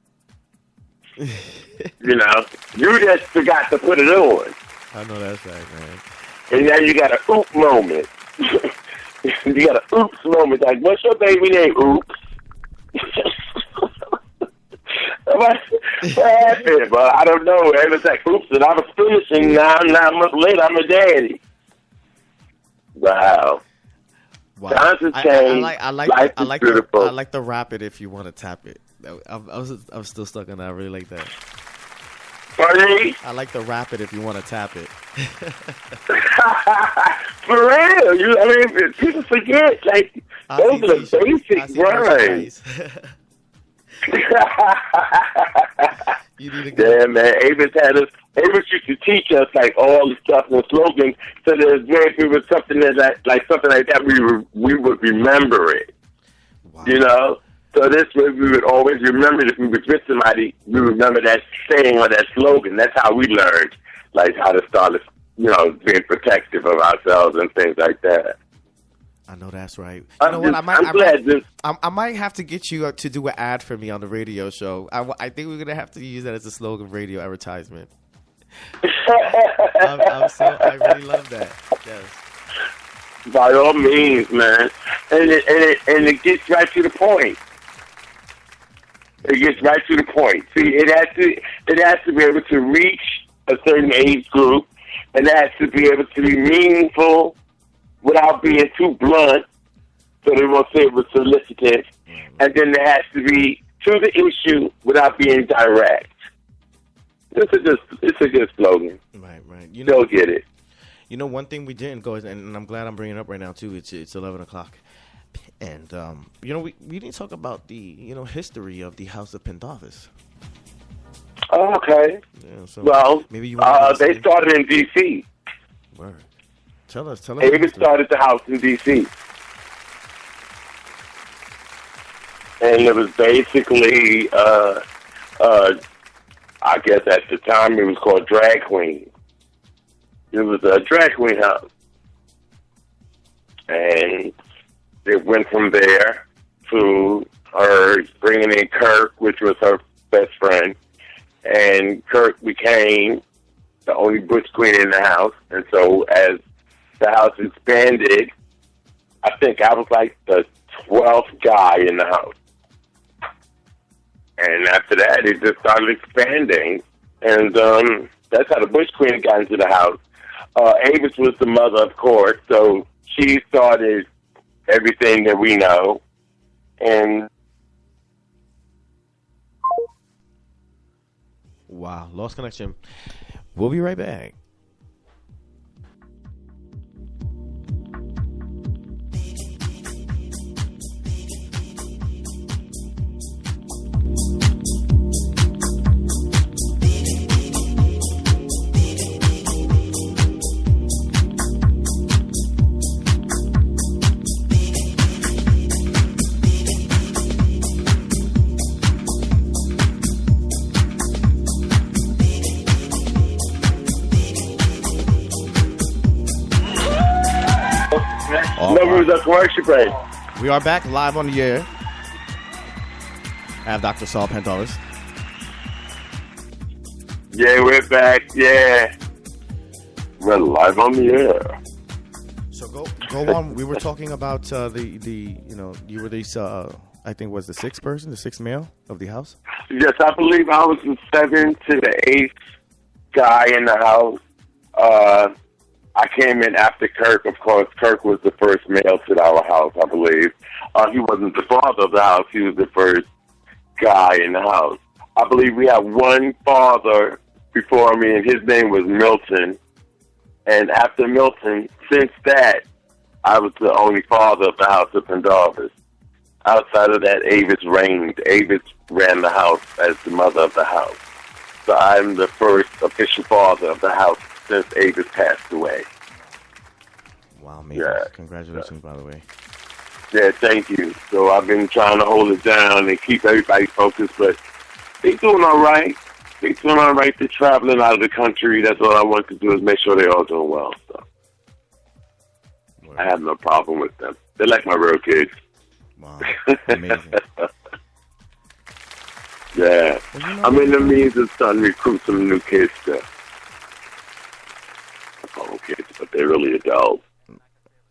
You know, you just forgot to put it on. I know that's right, man. And now you got an oop moment. You got an oops moment. Like, what's your baby name? Oops. What happened? Well, I don't know. It was like, oops, and I was finishing. Now, 9 months later, I'm a daddy. Wow. Times have changed. I like the rap it if you want to tap it. I'm still stuck on that. I really like that. Pardon? I like the rap it if you want to tap it. For real. I mean, people forget. Like, those are the basic words. Yeah, man. Avis used to teach us like all the stuff and slogans, so that if it was something that something like that, we would remember it. Wow. You know? So this way we would always remember, if we was with somebody, we remember that saying or that slogan. That's how we learned, like, how to start, being protective of ourselves and things like that. I know that's right. You know what? I might have to get you to do an ad for me on the radio show. I think we're gonna have to use that as a slogan radio advertisement. I really love that. Yes. By all means, man, and it gets right to the point. It gets right to the point. See, it has to be able to reach a certain age group, and it has to be able to be meaningful without being too blunt, so they won't say it was solicited. And then it has to be to the issue without being direct. It's a good slogan. Right. They'll get it. You know, one thing we didn't go, and I'm glad I'm bringing it up right now too. It's 11 o'clock, and we didn't talk about the history of the House of Pendavis. Oh, okay. Yeah, so well, maybe you they started in D.C. Word. Tell us. David started the house in D.C. And it was basically, I guess at the time it was called Drag Queen. It was a drag queen house. And it went from there to her bringing in Kirk, which was her best friend. And Kirk became the only butch queen in the house. And so as the house expanded, I think I was like the 12th guy in the house. And after that, it just started expanding. And that's how the Bush Queen got into the house. Avis was the mother, of course, so she started everything that we know. And wow, lost connection. We'll be right back. commercial break. We are back live on the air. I have Dr. Sol-Pendavis. Yeah, we're back. Yeah. We're live on the air. So go on. We were talking about you were these, I think was the sixth male of the house? Yes, I believe I was the 7th to the 8th guy in the house. I came in after Kirk. Of course, Kirk was the first male to our house, I believe. He wasn't the father of the house. He was the first guy in the house. I believe we had one father before me, and his name was Milton. And after Milton, since that, I was the only father of the House of Pendavis. Outside of that, Avis reigned. Avis ran the house as the mother of the house. So I'm the first official father of the house since Avis passed away. Wow, amazing. Yeah. Congratulations, by the way. Yeah, thank you. So I've been trying to hold it down and keep everybody focused, but they're doing all right. They're doing all right. They're traveling out of the country. That's all I want to do is make sure they're all doing well. So I have no problem with them. They're like my real kids. Wow, amazing. Yeah. Well, I'm in the means of starting to recruit some new kids to follow kids, but they're really adults.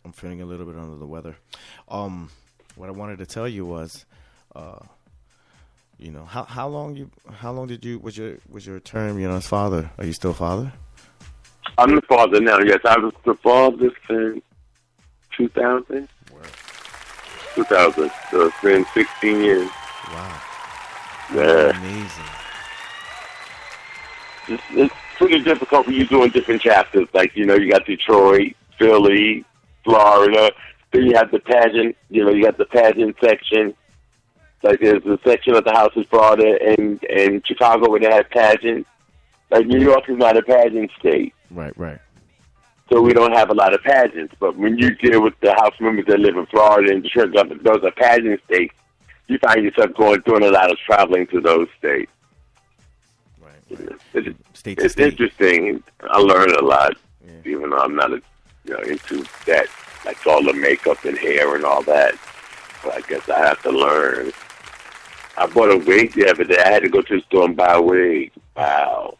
I'm feeling a little bit under the weather. What I wanted to tell you was, how long was your term, as father? Are you still father? I'm the father now, yes. I was the father since 2000. Wow. 2000. So it's been 16 years. Wow. Yeah. Amazing. It's pretty difficult when you're doing different chapters. Like, you got Detroit, Philly, Florida. Then you have the pageant, you got the pageant section. Like there's a section of the House of Florida and Chicago where they have pageants. Like New York is not a pageant state. Right. So we don't have a lot of pageants. But when you deal with the House members that live in Florida and Detroit, those are pageant states, you find yourself doing a lot of traveling to those states. Right. It's interesting. I learn a lot, even though I'm not into that, like all the makeup and hair and all that. But I guess I have to learn. I bought a wig the other day. I had to go to the store and buy a wig. Wow.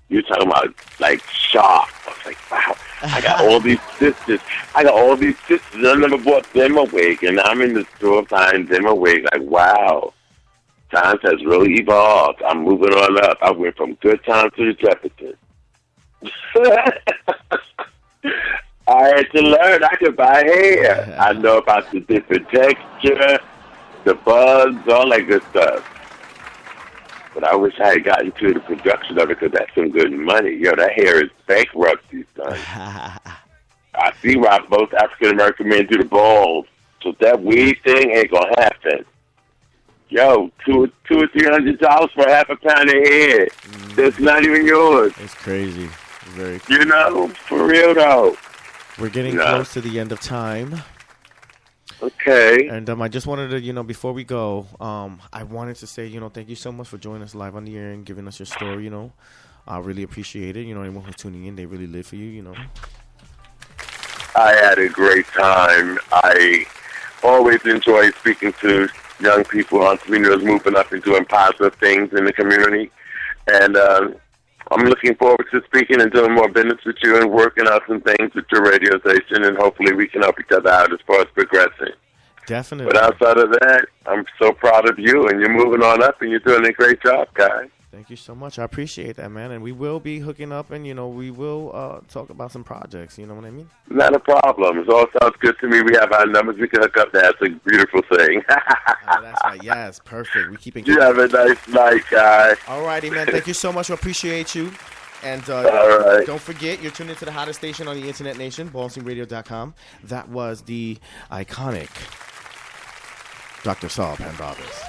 You're talking about, like, sharp. I was like, wow. I got all these sisters. And I never bought them a wig. And I'm in the store buying them a wig. Like, wow. Times has really evolved. I'm moving on up. I went from good times to the Jefferson. I had to learn. I could buy hair. I know about the different texture, the buds, all that good stuff. But I wish I had gotten to the production of it because that's some good money. Yo, that hair is bankruptcy, son. I see why most African-American men do the balls. So that weed thing ain't going to happen. Yo, $200 or $300 for half a pound of hair. That's not even yours. It's crazy. Very crazy. You know, for real, though. We're getting close to the end of time. Okay. And I just wanted to, before we go, I wanted to say, thank you so much for joining us live on the air and giving us your story, I really appreciate it. Anyone who's tuning in, they really live for you, I had a great time. I always enjoy speaking to young people, entrepreneurs moving up and doing positive things in the community. And I'm looking forward to speaking and doing more business with you and working out some things with your radio station, and hopefully we can help each other out as far as progressing. Definitely. But outside of that, I'm so proud of you, and you're moving on up, and you're doing a great job, guys. Thank you so much. I appreciate that, man. And we will be hooking up, and, we will talk about some projects. You know what I mean? Not a problem. It all sounds good to me. We have our numbers. We can hook up. That's a beautiful thing. That's right. Yes, perfect. We keep it. You have a nice night, guys. All righty, man. Thank you so much. We appreciate you. And all right. Don't forget, you're tuned into the hottest station on the Internet Nation, ballsingradio.com. That was the iconic dr-sol-pendavis.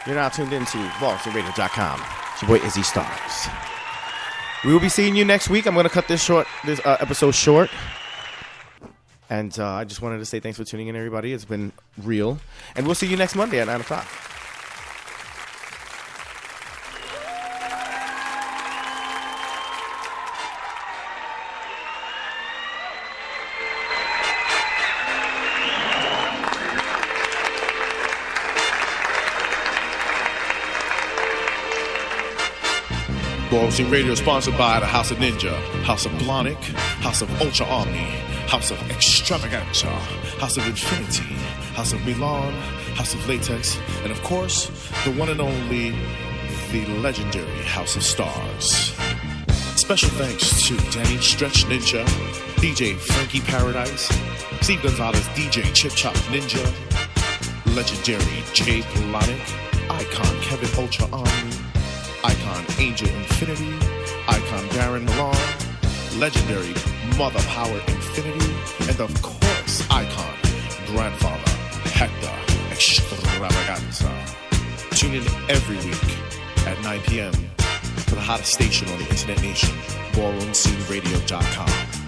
You're now tuned into ballsingradio.com. It's your boy Izzy Stars. We will be seeing you next week. I'm going to cut this episode short. And I just wanted to say thanks for tuning in, everybody. It's been real. And we'll see you next Monday at 9 o'clock. Ballsy Radio sponsored by the House of Ninja, House of Blonic, House of Ultra Omni, House of Extravaganza, House of Infinity, House of Milan, House of Latex, and of course, the one and only, the legendary House of Stars. Special thanks to Danny Stretch Ninja, DJ Frankie Paradise, Steve Gonzalez, DJ Chip Chop Ninja, legendary Jay Blonic, Icon Kevin Ultra Omni, Icon Angel Infinity, Icon Baron Milan, legendary Mother Power Infinity, and of course, Icon Grandfather Hector Extravaganza. Tune in every week at 9 p.m. for the hottest station on the Internet Nation, ballroomsceneradio.com.